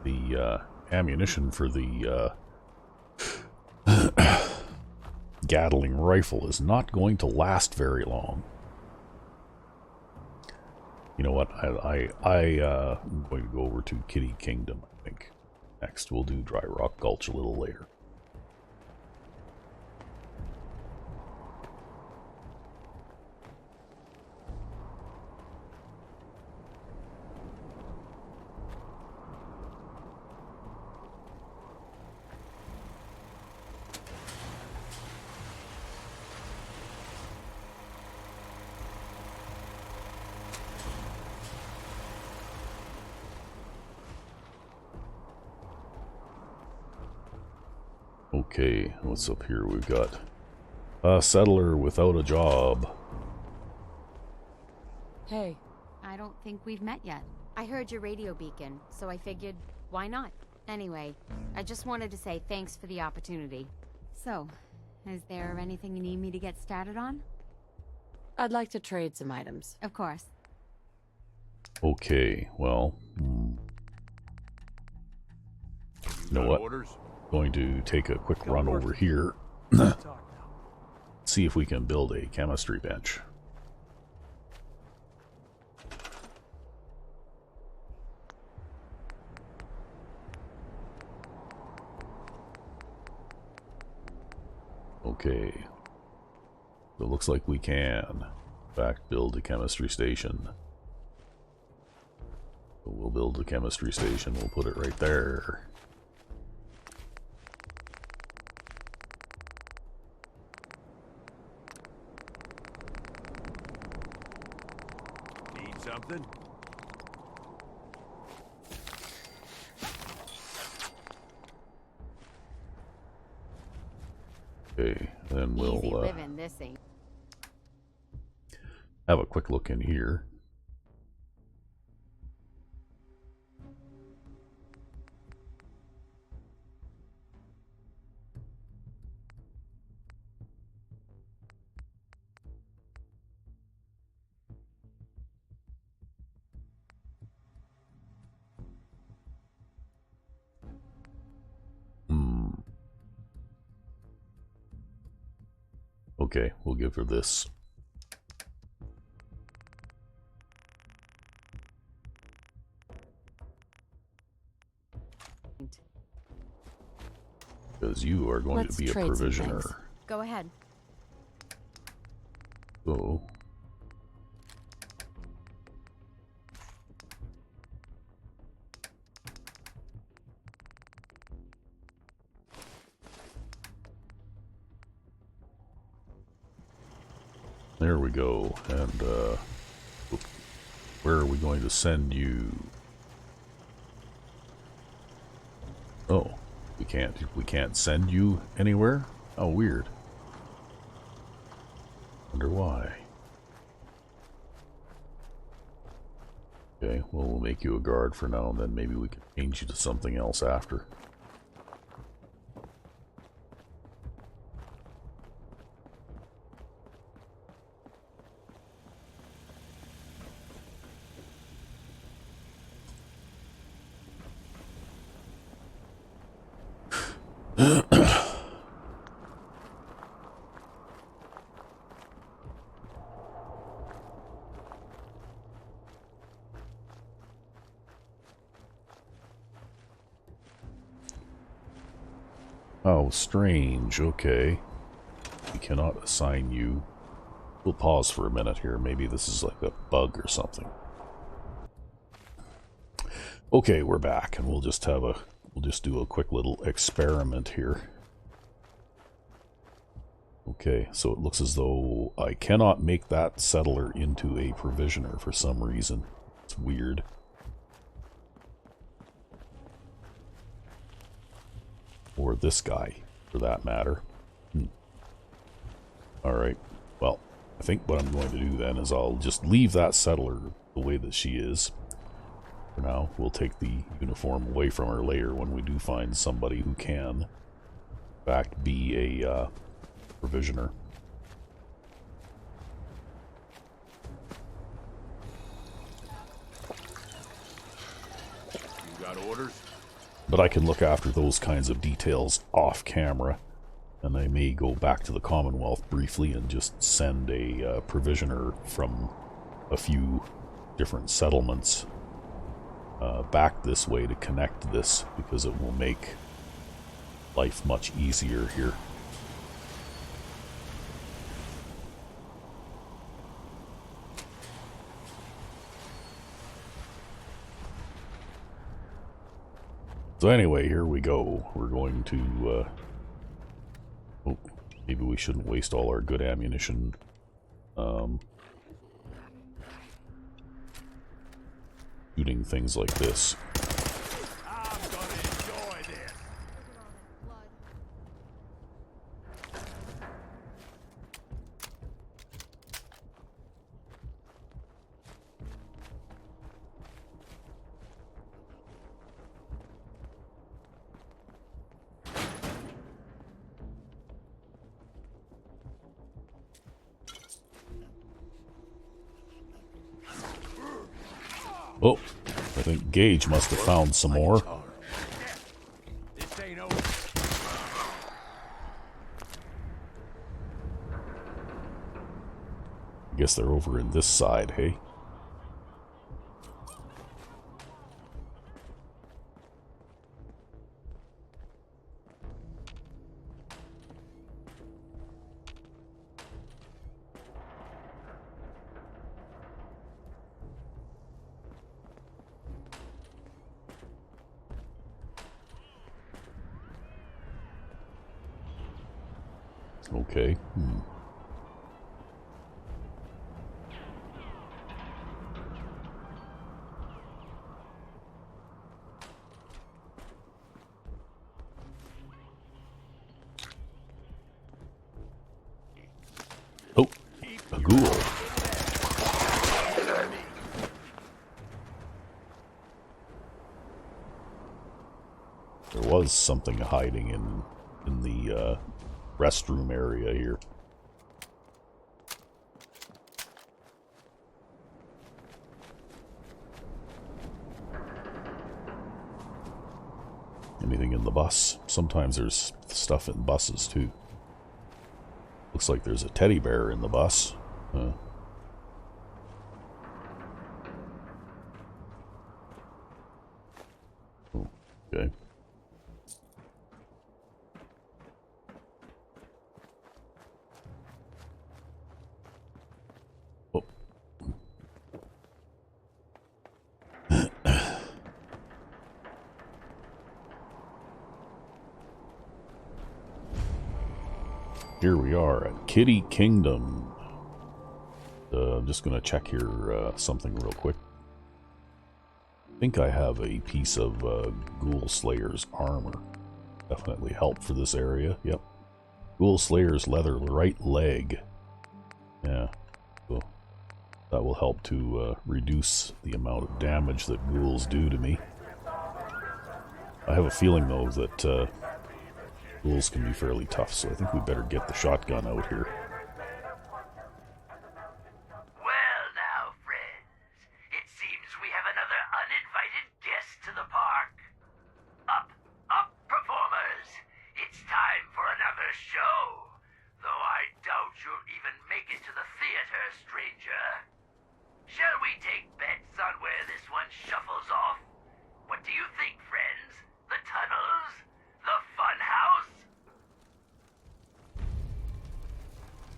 the ammunition for the Gatling rifle is not going to last very long. You know what? I'm going to go over to Kiddie Kingdom, I think. Next, we'll do Dry Rock Gulch a little later. Okay, what's up here? We've got a settler without a job. Hey. I don't think we've met yet. I heard your radio beacon, so I figured, why not? Anyway, I just wanted to say thanks for the opportunity. So, is there anything you need me to get started on? I'd like to trade some items. Of course. Okay, well... You know what? Going to take a quick run over here. See if we can build a chemistry bench. Okay. So it looks like we can, in fact, build a chemistry station. So we'll build a chemistry station. We'll put it right there. Need something? Okay, then we'll Easy living, this ain't. have a quick look in here. Okay, we'll give her this. Because you are going to be a provisioner. Go ahead. So... there we go. And, where are we going to send you? Oh, we can't send you anywhere? Oh, weird. Wonder why. Okay, well, we'll make you a guard for now, and then maybe we can change you to something else after. Oh, strange. Okay. We cannot assign you. We'll pause for a minute here. Maybe this is like a bug or something. Okay, we're back, and we'll just do a quick little experiment here. Okay, so it looks as though I cannot make that settler into a provisioner for some reason. It's weird. Or this guy, for that matter. Alright, well, I think what I'm going to do then is I'll just leave that settler the way that she is. For now, we'll take the uniform away from her later when we do find somebody who can, in fact, be a provisioner. You got orders? But I can look after those kinds of details off camera, and I may go back to the Commonwealth briefly and just send a provisioner from a few different settlements back this way to connect this, because it will make life much easier here. So anyway, here we go. We're going to, oh, maybe we shouldn't waste all our good ammunition. Shooting things like this. I'm gonna enjoy this. Oh, I think Gage must have found some more. This ain't over. I guess they're over in this side, hey? Okay. Oh, a ghoul. There was something hiding in the restroom area here. Anything in the bus? Sometimes there's stuff in buses too. Looks like there's a teddy bear in the bus. Okay. Oh. Here we are at Kiddie Kingdom. I'm just going to check here something real quick. I think I have a piece of Ghoul Slayer's armor. Definitely help for this area. Yep. Ghoul Slayer's leather right leg. Yeah. So that will help to reduce the amount of damage that ghouls do to me. I have a feeling, though, that ghouls can be fairly tough, so I think we better get the shotgun out here. Well now, friends, it seems we have another uninvited guest to the park. Up, performers! It's time for another show. Though I doubt you'll even make it to the theater, stranger. Shall we take bets on where this one shuffles off? What do you think, friends? The tunnels? The fun house?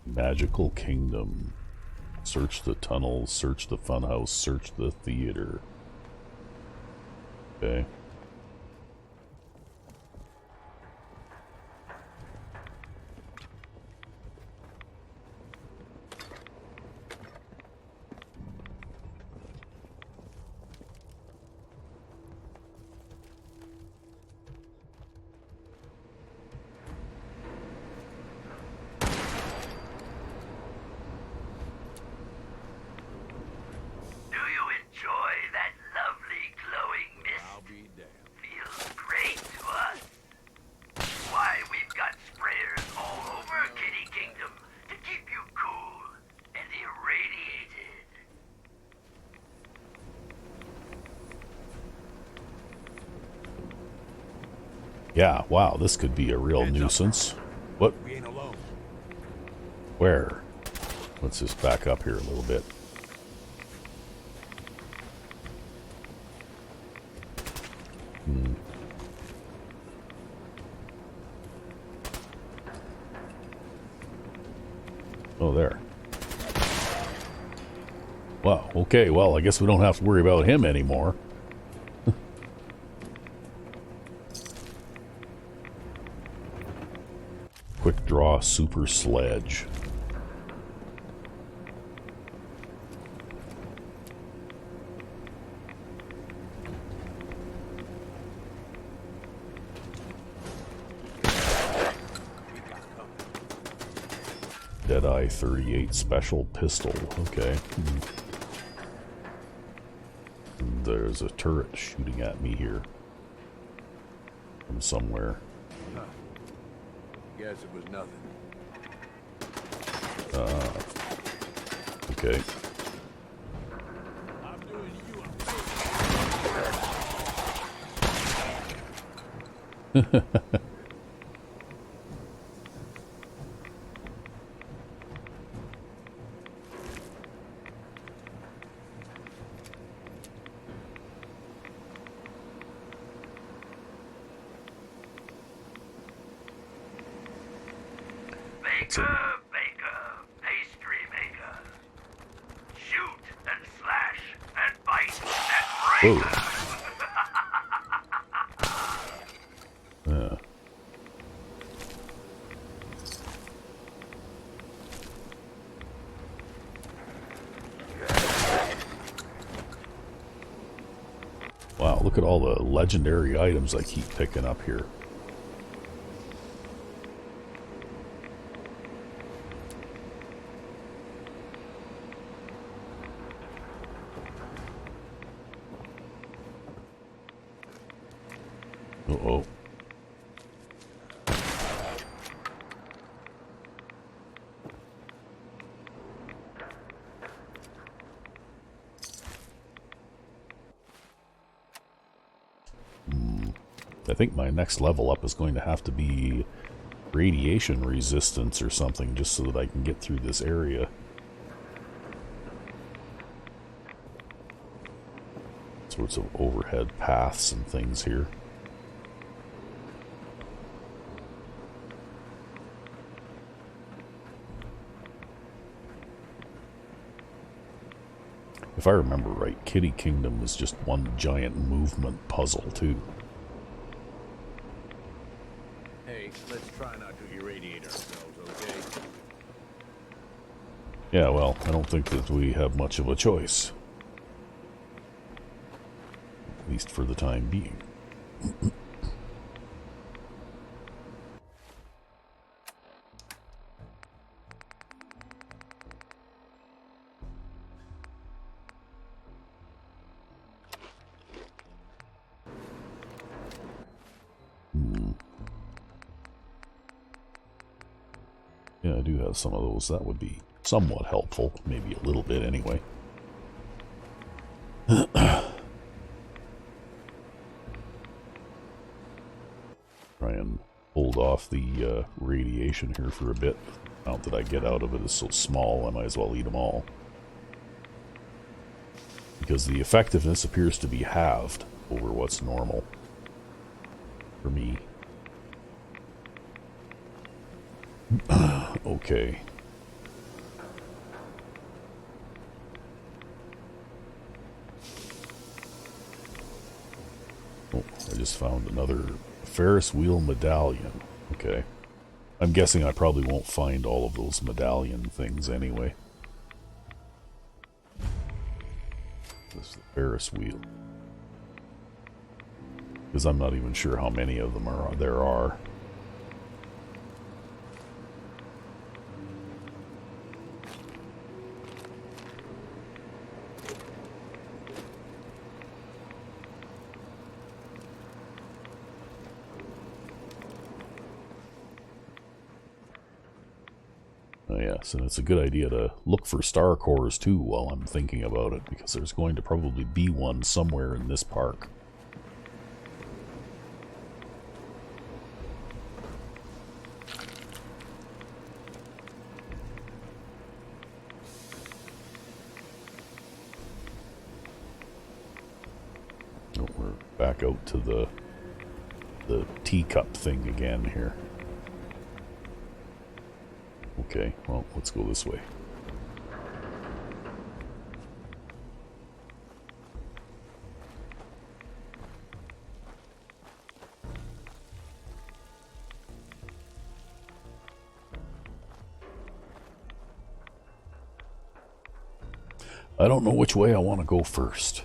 Magical Kingdom. Search the tunnels, search the funhouse, search the theater. Okay. Yeah, wow, this could be a real nuisance. What? We ain't alone. Where? Let's just back up here a little bit. Oh, there. Wow, okay, well, I guess we don't have to worry about him anymore. Quick draw super sledge. Deadeye 38 special pistol. Okay. There's a turret shooting at me here from somewhere. Guess it was nothing. Okay. I'm doing you a favor. Baker, pastry maker. Shoot and slash and bite and break. Yeah. Wow, look at all the legendary items I keep picking up here. Uh-oh. I think my next level up is going to have to be radiation resistance or something, just so that I can get through this area. Sorts of overhead paths and things here. If I remember right, Kiddie Kingdom was just one giant movement puzzle, too. Hey, let's try not to irradiate ourselves, okay? Yeah, well, I don't think that we have much of a choice. At least for the time being. Yeah, I do have some of those. That would be somewhat helpful. Maybe a little bit anyway. Try and hold off the radiation here for a bit. The amount that I get out of it is so small, I might as well eat them all. Because the effectiveness appears to be halved over what's normal for me. Okay. Oh, I just found another Ferris wheel medallion. Okay. I'm guessing I probably won't find all of those medallion things anyway. This is the Ferris wheel. Because I'm not even sure how many of them there are. Oh yes, and it's a good idea to look for star cores too while I'm thinking about it, because there's going to probably be one somewhere in this park. Oh, we're back out to the teacup thing again here. Okay, well, let's go this way. I don't know which way I want to go first.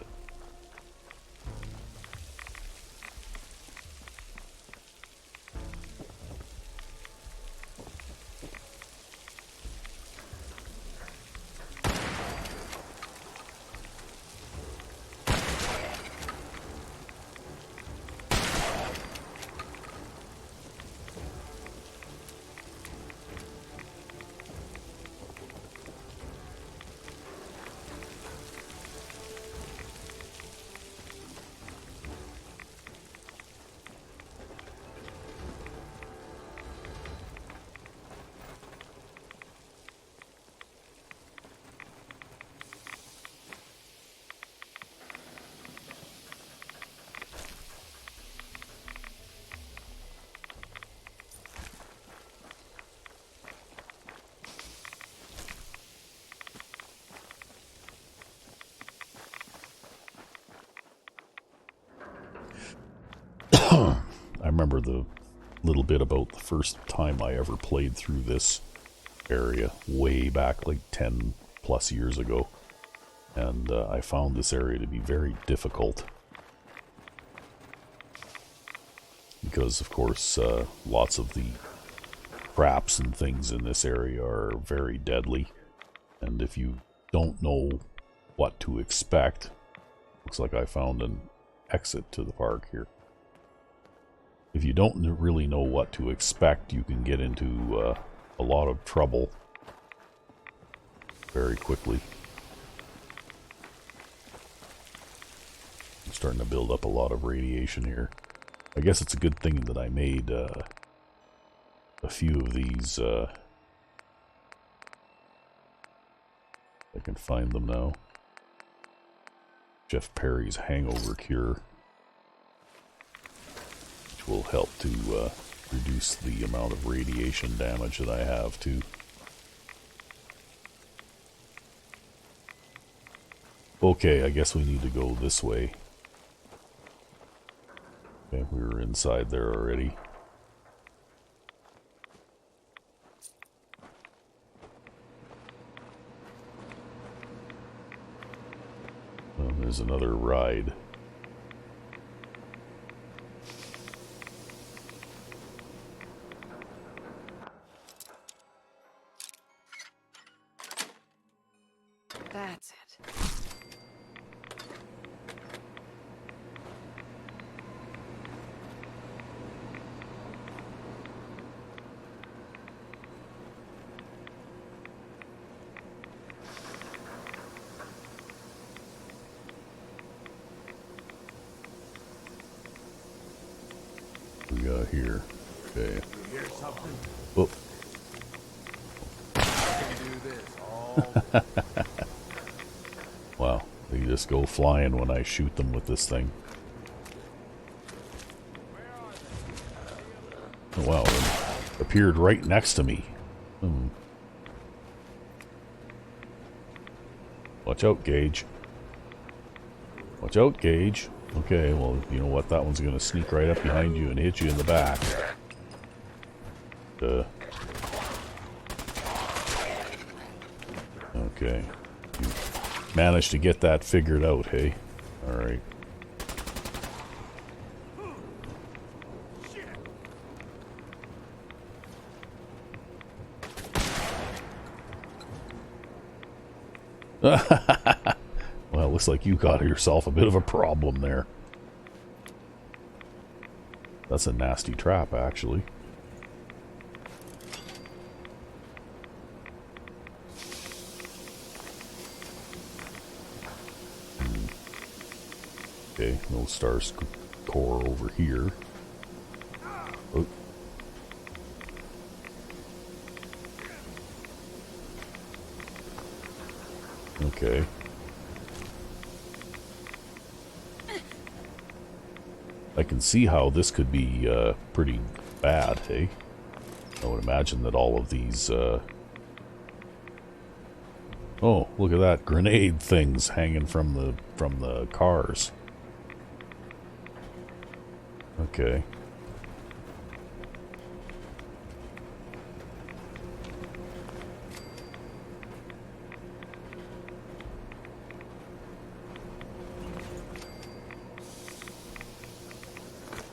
I remember the little bit about the first time I ever played through this area, way back like 10 plus years ago. And I found this area to be very difficult. Because, of course, lots of the traps and things in this area are very deadly. And if you don't know what to expect, looks like I found an exit to the park here. If you don't really know what to expect, you can get into a lot of trouble very quickly. I'm starting to build up a lot of radiation here. I guess it's a good thing that I made a few of these. I can find them now. Jeff Perry's hangover cure, which will help to reduce the amount of radiation damage that I have too. Okay, I guess we need to go this way. Okay, we were inside there already. Well, there's another ride. That's it. We got here. Okay. You hear something? Oh. I can do this all. Wow, they just go flying when I shoot them with this thing. Oh, wow, it appeared right next to me. Watch out, Gage. Watch out, Gage. Okay, well, you know what? That one's going to sneak right up behind you and hit you in the back. Okay. You managed to get that figured out, hey? Alright. Well, it looks like you got yourself a bit of a problem there. That's a nasty trap, actually. Okay, no stars core over here. Oh. Okay. I can see how this could be pretty bad, hey? I would imagine that all of these... Oh, look at that. Grenade things hanging from the cars. Okay.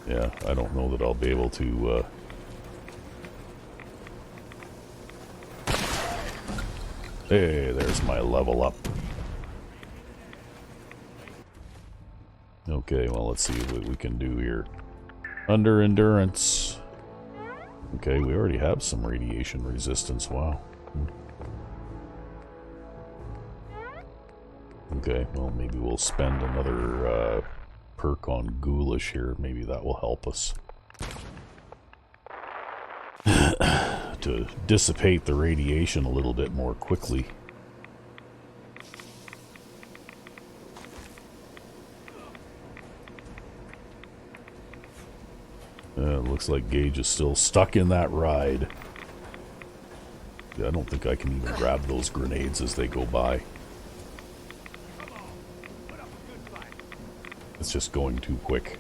Yeah, I don't know that I'll be able to, Hey, there's my level up. Okay, well, let's see what we can do here. Under endurance. Okay, we already have some radiation resistance. Wow. Okay, well, maybe we'll spend another, perk on ghoulish here. Maybe that will help us to dissipate the radiation a little bit more quickly. It looks like Gage is still stuck in that ride. Yeah, I don't think I can even grab those grenades as they go by. It's just going too quick.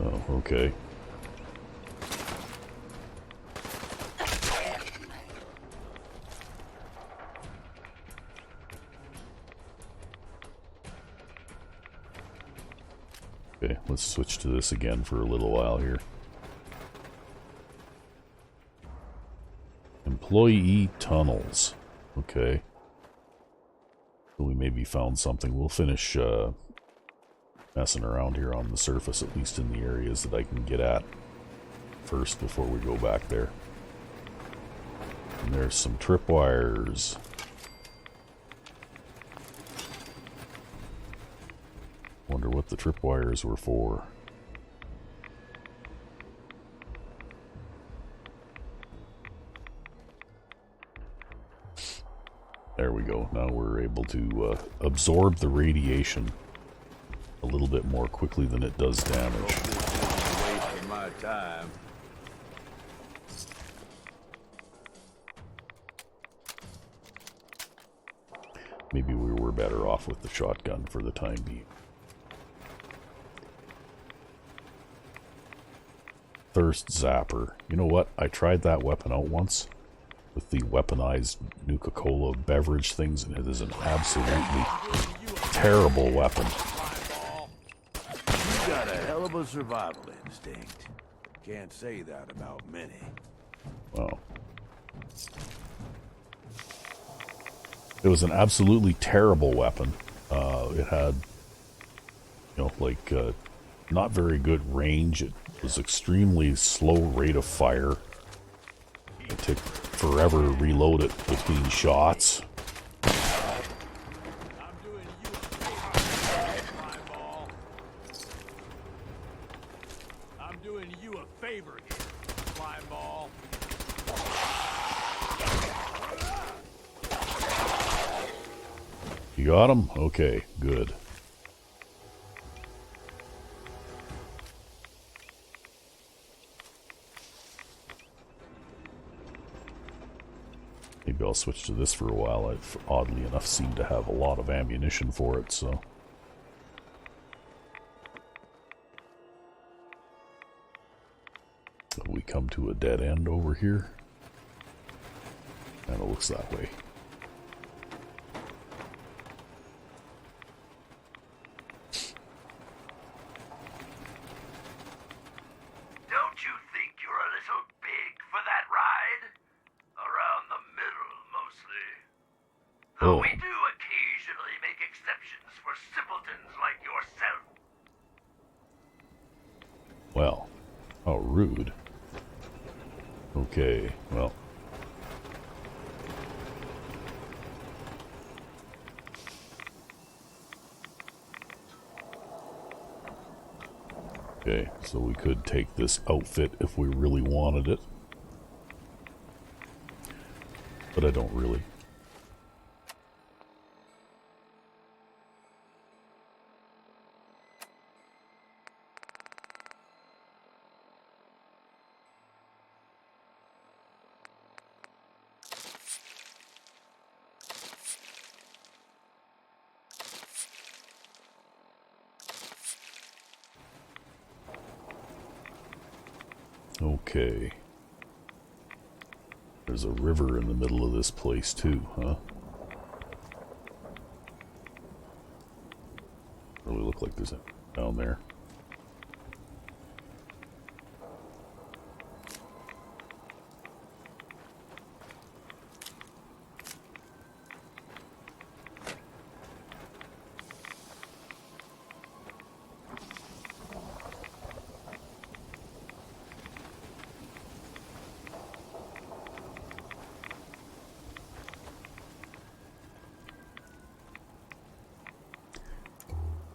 Oh, okay. Okay, let's switch to this again for a little while here. Employee tunnels. Okay. So we maybe found something. We'll finish messing around here on the surface, at least in the areas that I can get at first before we go back there. And there's some tripwires. Wonder what the tripwires were for. There we go. Now we're able to absorb the radiation a little bit more quickly than it does damage. Wasting my time. Maybe we were better off with the shotgun for the time being. Thirst zapper. You know what? I tried that weapon out once with the weaponized Nuka-Cola beverage things, and it is an absolutely terrible weapon. You got a hell of a survival instinct. Can't say that about many. Wow. It was an absolutely terrible weapon. It had, you know, like, not very good range. It was extremely slow rate of fire. It took forever to reload it between shots. I'm doing you a favor here, slime ball. You got him? Okay, good. Maybe I'll switch to this for a while. I've oddly enough seemed to have a lot of ammunition for it, so. We come to a dead end over here. And it looks that way. Don't you think you're a little big for that ride? Around the middle, mostly. Though we do occasionally make exceptions for simpletons like yourself. Well, how rude. Okay, well. Okay, so we could take this outfit if we really wanted it. But I don't really. Okay. There's a river in the middle of this place too, huh? Really look like there's a down there.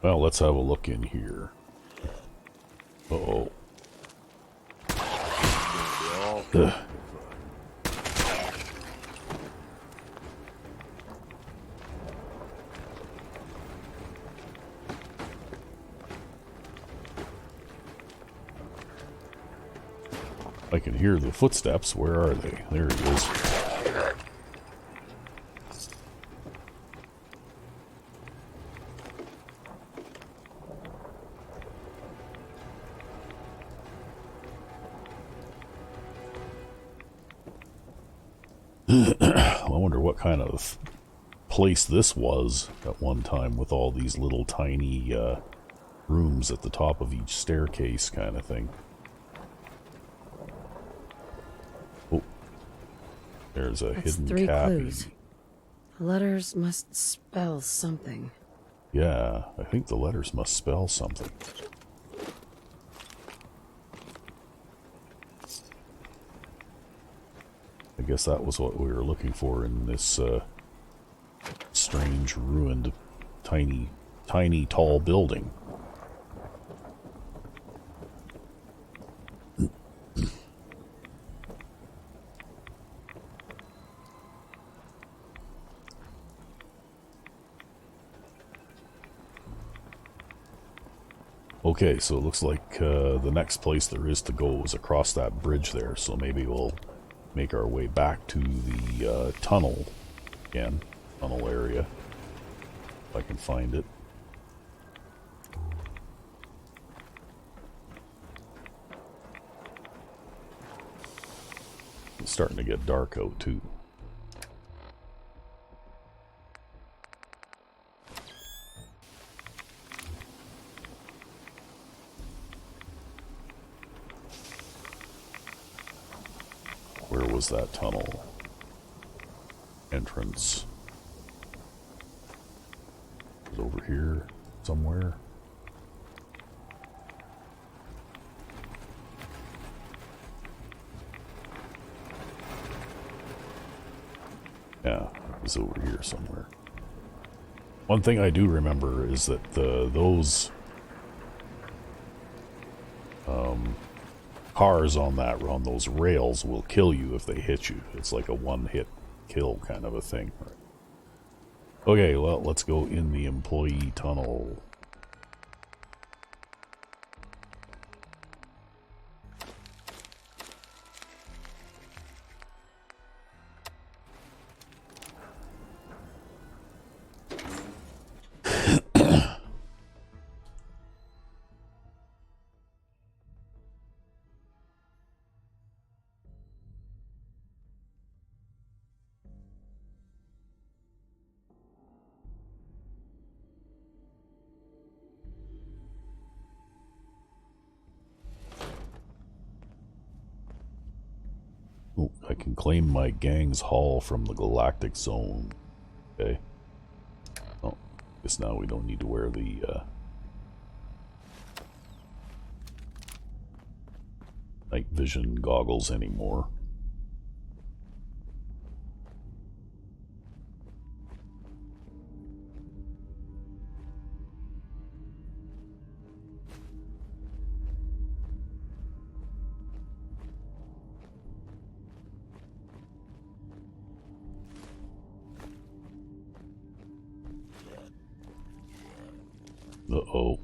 Well, let's have a look in here. Uh-oh. Ugh. I can hear the footsteps. Where are they? There he is. I wonder what kind of place this was at one time with all these little tiny rooms at the top of each staircase kind of thing. Oh, there's a That's hidden 3 copy. clues. The letters must spell something. Yeah, I think the letters must spell something. I guess that was what we were looking for in this strange, ruined, tiny, tall building. Okay, so it looks like the next place there is to go is across that bridge there, so maybe we'll make our way back to the tunnel again, tunnel area, if I can find it. It's starting to get dark out too. Where was that tunnel entrance? Is it over here somewhere? Yeah, it was over here somewhere. One thing I do remember is that those cars on those rails will kill you if they hit you. It's like a one-hit kill kind of a thing. Okay, well, let's go in the employee tunnel. Oh, I can claim my gang's haul from the galactic zone. Okay. Oh, guess now we don't need to wear the night vision goggles anymore. Uh-oh.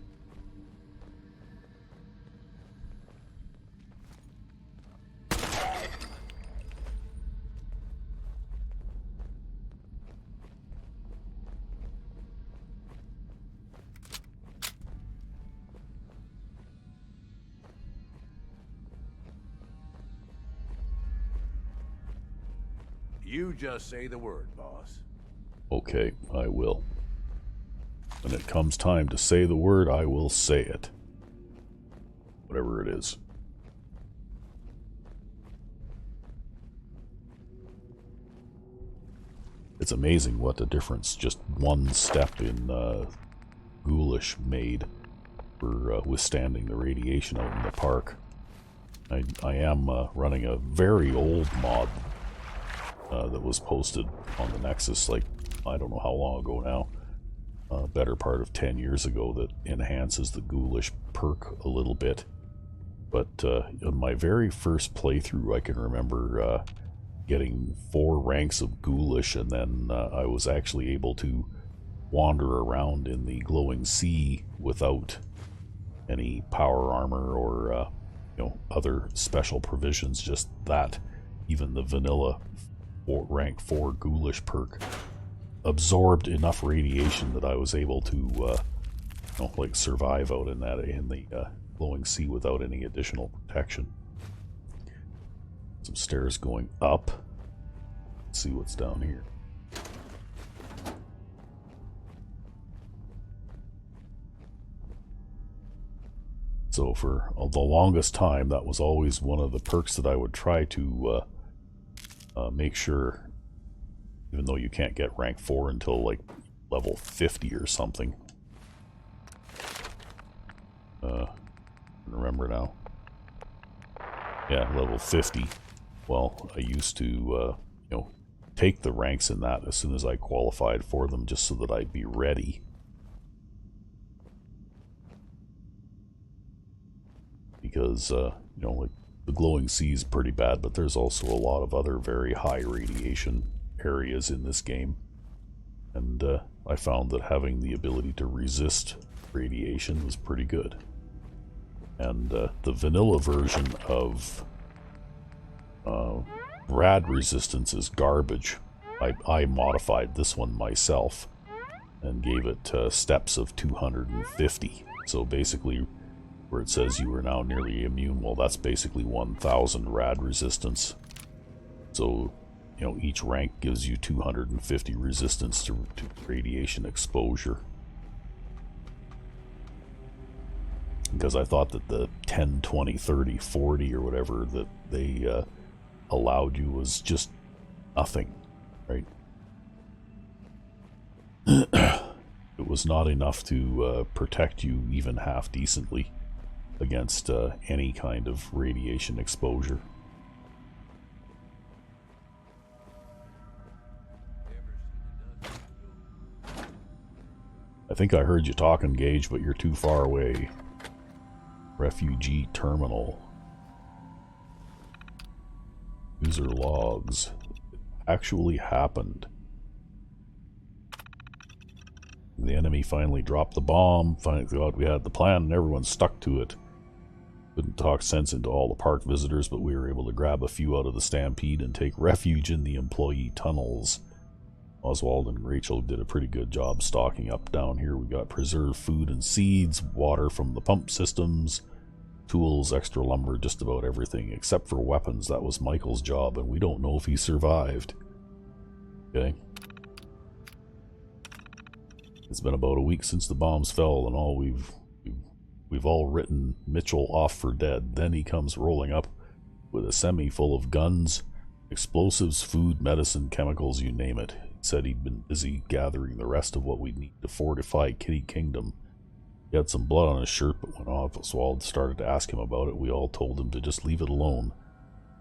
You just say the word, boss. Okay, I will. When it comes time to say the word, I will say it. Whatever it is. It's amazing what the difference just one step in ghoulish made for withstanding the radiation out in the park. I am running a very old mod that was posted on the Nexus, like, I don't know how long ago now. Better part of 10 years ago, that enhances the ghoulish perk a little bit. But in my very first playthrough, I can remember getting 4 ranks of ghoulish, and then I was actually able to wander around in the glowing sea without any power armor or other special provisions. Just that, even the vanilla rank 4 ghoulish perk absorbed enough radiation that I was able to like survive out in the glowing sea without any additional protection. Some stairs going up. Let's see what's down here. So for the longest time, that was always one of the perks that I would try to make sure, even though you can't get rank 4 until like level 50 or something. Remember now. Yeah, level 50. Well, I used to, you know, take the ranks in that as soon as I qualified for them, just so that I'd be ready. Because, you know, like, the glowing sea is pretty bad, but there's also a lot of other very high radiation areas in this game. And I found that having the ability to resist radiation was pretty good. And the vanilla version of rad resistance is garbage. I modified this one myself and gave it steps of 250. So basically, where it says you are now nearly immune, well, that's basically 1,000 rad resistance. So, you know, each rank gives you 250 resistance to radiation exposure. Because I thought that the 10, 20, 30, 40 or whatever that they allowed you was just nothing, right? It was not enough to protect you even half decently against any kind of radiation exposure. I think I heard you talking, Gage, but you're too far away. Refugee terminal. User logs. It actually happened. The enemy finally dropped the bomb, finally thought we had the plan, and everyone stuck to it. Couldn't talk sense into all the park visitors, but we were able to grab a few out of the stampede and take refuge in the employee tunnels. Oswald and Rachel did a pretty good job stocking up down here. We got preserved food and seeds, water from the pump systems, tools, extra lumber, just about everything, except for weapons. That was Michael's job, and we don't know if he survived. Okay. It's been about a week since the bombs fell, and all we've all written Mitchell off for dead. Then he comes rolling up with a semi full of guns, explosives, food, medicine, chemicals, you name it. He said he'd been busy gathering the rest of what we'd need to fortify Kiddie Kingdom. He had some blood on his shirt, but when Oswald started to ask him about it, we all told him to just leave it alone.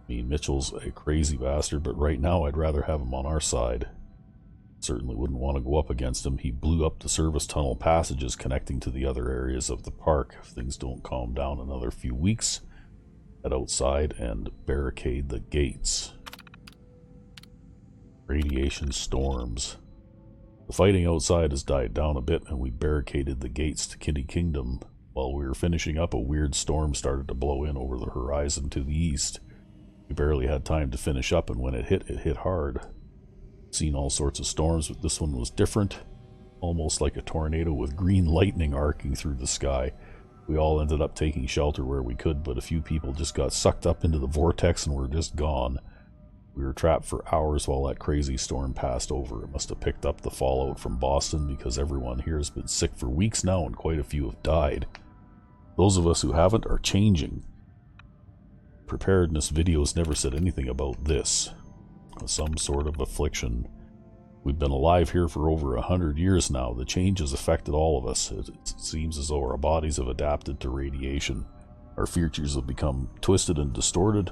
I mean, Mitchell's a crazy bastard, but right now I'd rather have him on our side. Certainly wouldn't want to go up against him. He blew up the service tunnel passages connecting to the other areas of the park. If things don't calm down another few weeks, head outside and barricade the gates. Radiation storms. The fighting outside has died down a bit, and we barricaded the gates to Kiddie Kingdom. While we were finishing up, a weird storm started to blow in over the horizon to the east. We barely had time to finish up, and when it hit hard. Seen all sorts of storms, but this one was different. Almost like a tornado with green lightning arcing through the sky. We all ended up taking shelter where we could, but a few people just got sucked up into the vortex and were just gone. We were trapped for hours while that crazy storm passed over. It must have picked up the fallout from Boston, because everyone here has been sick for weeks now and quite a few have died. Those of us who haven't are changing. Preparedness videos never said anything about this. Some sort of affliction. We've been alive here for over 100 years now. The change has affected all of us. It seems as though our bodies have adapted to radiation. Our features have become twisted and distorted,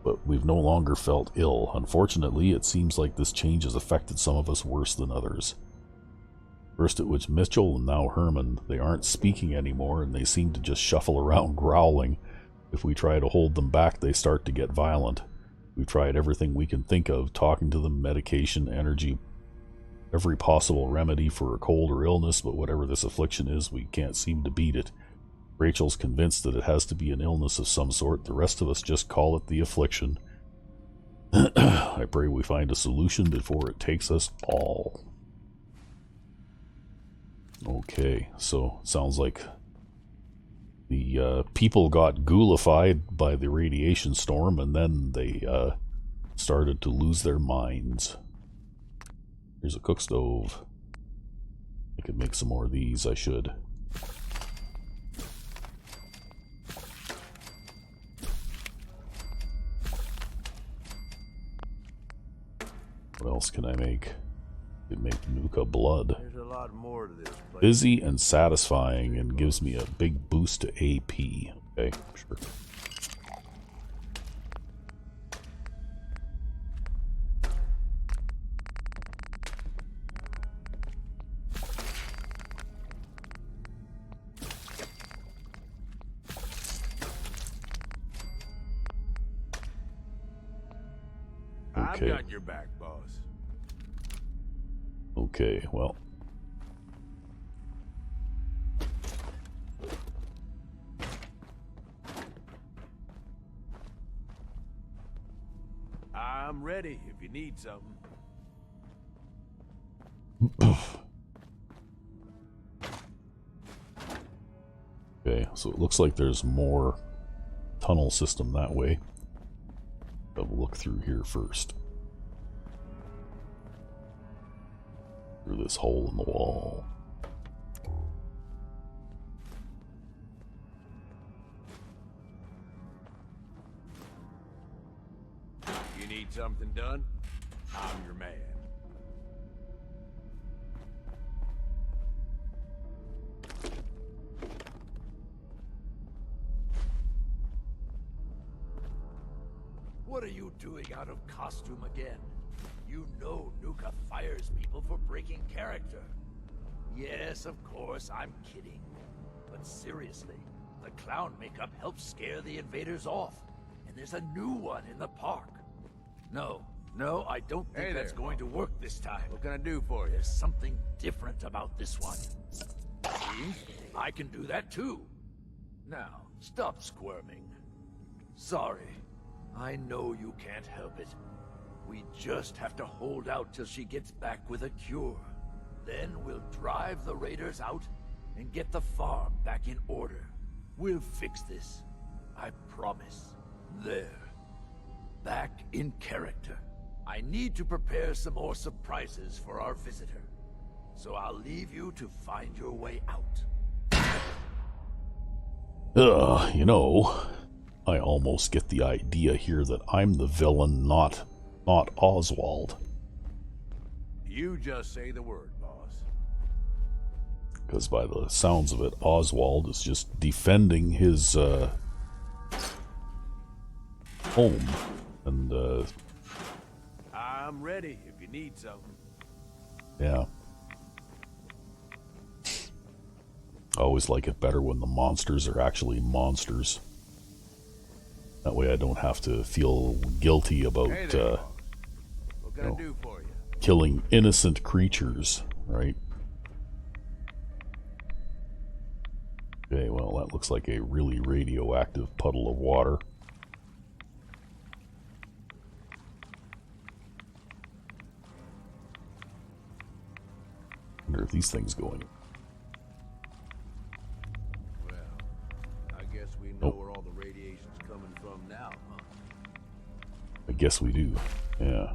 but we've no longer felt ill. Unfortunately, it seems like this change has affected some of us worse than others. First it was Mitchell and now Herman. They aren't speaking anymore, and they seem to just shuffle around growling. If we try to hold them back, they start to get violent. We've tried everything we can think of, talking to them, medication, energy, every possible remedy for a cold or illness, but whatever this affliction is, we can't seem to beat it. Rachel's convinced that it has to be an illness of some sort. The rest of us just call it the affliction. I pray we find a solution before it takes us all. Okay, so it sounds like the people got ghoulified by the radiation storm, and then they started to lose their minds. Here's a cook stove. I could make some more of these, I should. What else can I make? I could make Nuka blood. There's a lot more to this place. Busy and satisfying, and gives me a big boost to AP. Okay, sure. I've got your back, boss. Okay, well. I'm ready if you need something. Okay, so it looks like there's more tunnel system that way. Have a look through here first. Through this hole in the wall. You need something done? I'm your man. What are you doing out of costume again? You know Nuka fires people for breaking character. Yes, of course, I'm kidding. But seriously, the clown makeup helps scare the invaders off. And there's a new one in the park. No, I don't think that's going to work this time. What can I do for you? There's something different about this one. See? I can do that too. Now, stop squirming. Sorry. I know you can't help it. We just have to hold out till she gets back with a cure. Then we'll drive the raiders out and get the farm back in order. We'll fix this. I promise. There. Back in character. I need to prepare some more surprises for our visitor. So I'll leave you to find your way out. You know, I almost get the idea here that I'm the villain, not Oswald. You just say the word, boss. Because by the sounds of it, Oswald is just defending his home. And I'm ready if you need something. yeah. I always like it better when the monsters are actually monsters. That way I don't have to feel guilty about Hey there, what can I do for you? killing innocent creatures, right? Okay, well that looks like a really radioactive puddle of water. I wonder if these things go in. I guess we know where all the radiation's coming from now, huh? I guess we do, yeah.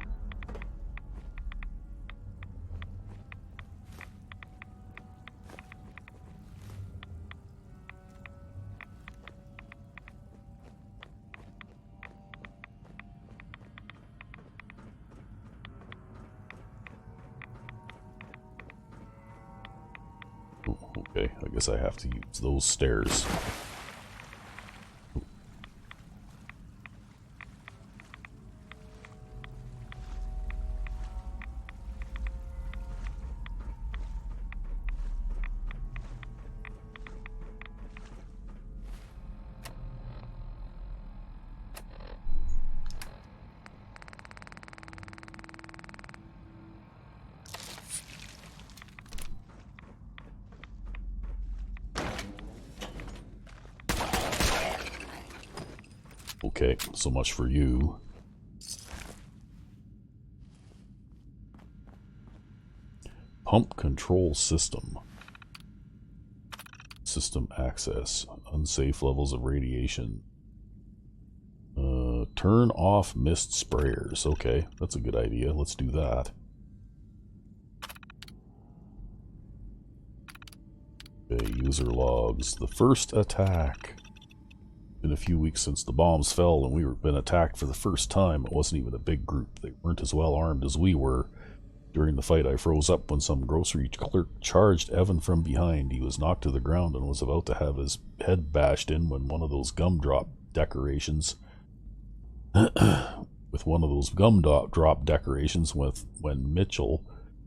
Oh, okay, I guess I have to use those stairs. Okay, so much for you. Pump control system. System access. Unsafe levels of radiation. Turn off mist sprayers. Okay, that's a good idea. Let's do that. Okay, user logs. The first attack. Been a few weeks since the bombs fell and we were been attacked for the first time. It wasn't even a big group. They weren't as well armed as we were. During the fight, I froze up when some grocery clerk charged Evan from behind. He was knocked to the ground and was about to have his head bashed in when one of those gumdrop decorations when Mitchell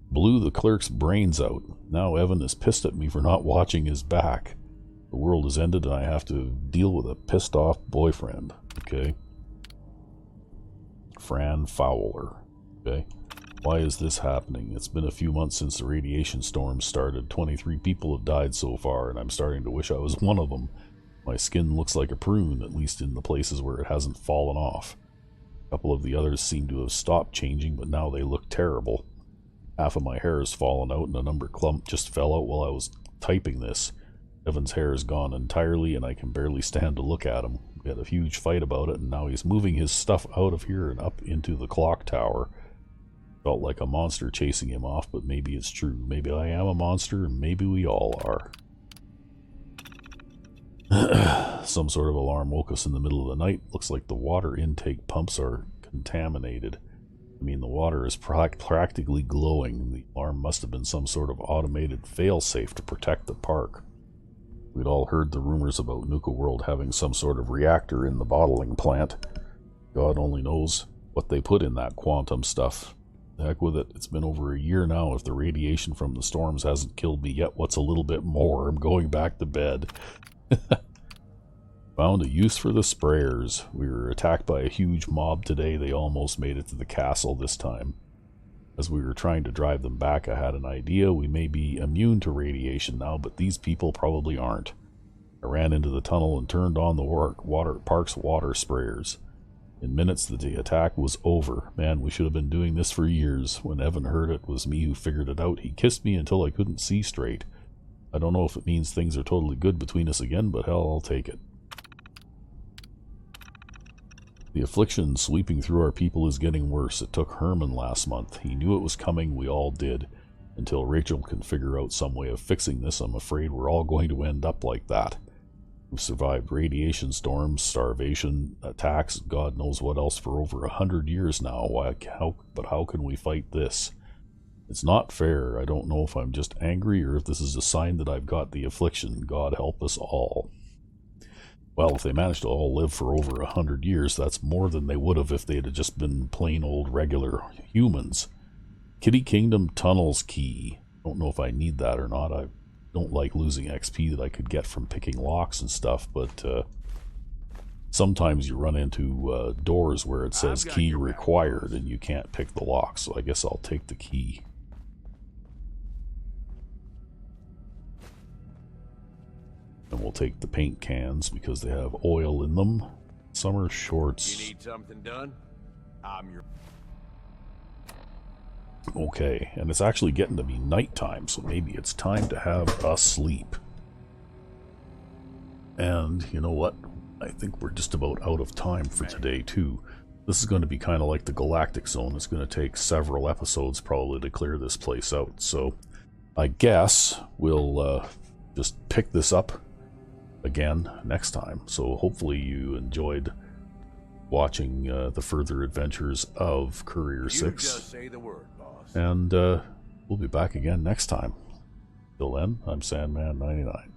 blew the clerk's brains out. Now Evan is pissed at me for not watching his back. The world has ended and I have to deal with a pissed off boyfriend. Okay. Fran Fowler. Okay. Why is this happening? It's been a few months since the radiation storm started. 23 people have died so far, and I'm starting to wish I was one of them. My skin looks like a prune, at least in the places where it hasn't fallen off. A couple of the others seem to have stopped changing, but now they look terrible. Half of my hair has fallen out, and a number clump just fell out while I was typing this. Evan's hair is gone entirely, and I can barely stand to look at him. We had a huge fight about it, and now he's moving his stuff out of here and up into the clock tower. Felt like a monster chasing him off, but maybe it's true. Maybe I am a monster, and maybe we all are. Some sort of alarm woke us in the middle of the night. Looks like the water intake pumps are contaminated. I mean, the water is practically glowing. The alarm must have been some sort of automated failsafe to protect the park. We'd all heard the rumors about Nuka World having some sort of reactor in the bottling plant. God only knows what they put in that quantum stuff. The heck with it. It's been over a year now. If the radiation from the storms hasn't killed me yet, what's a little bit more? I'm going back to bed. Found a use for the sprayers. We were attacked by a huge mob today. They almost made it to the castle this time. As we were trying to drive them back, I had an idea. We may be immune to radiation now, but these people probably aren't. I ran into the tunnel and turned on the park's water sprayers. In minutes, the attack was over. Man, we should have been doing this for years. When Evan heard it was me who figured it out. He kissed me until I couldn't see straight. I don't know if it means things are totally good between us again, but hell, I'll take it. The affliction sweeping through our people is getting worse. It took Herman last month. He knew it was coming, we all did. Until Rachel can figure out some way of fixing this, I'm afraid we're all going to end up like that. We've survived radiation storms, starvation, attacks, God knows what else for over 100 years now. But how can we fight this? It's not fair. I don't know if I'm just angry or if this is a sign that I've got the affliction. God help us all. Well, if they managed to all live for over 100 years, that's more than they would have if they'd have just been plain old regular humans. Kiddie Kingdom Tunnels Key. Don't know if I need that or not. I don't like losing XP that I could get from picking locks and stuff, but sometimes you run into doors where it says key required and you can't pick the lock, so I guess I'll take the key. And we'll take the paint cans because they have oil in them. Summer shorts. You need something done? I'm your... Okay, and it's actually getting to be nighttime, so maybe it's time to have a sleep. And you know what? I think we're just about out of time for today, too. This is going to be kind of like the Galactic Zone. It's going to take several episodes probably to clear this place out. So I guess we'll just pick this up again next time. So hopefully you enjoyed watching the further adventures of Courier 6. Just say the word, boss. And we'll be back again next time. Till then, I'm Sandman99.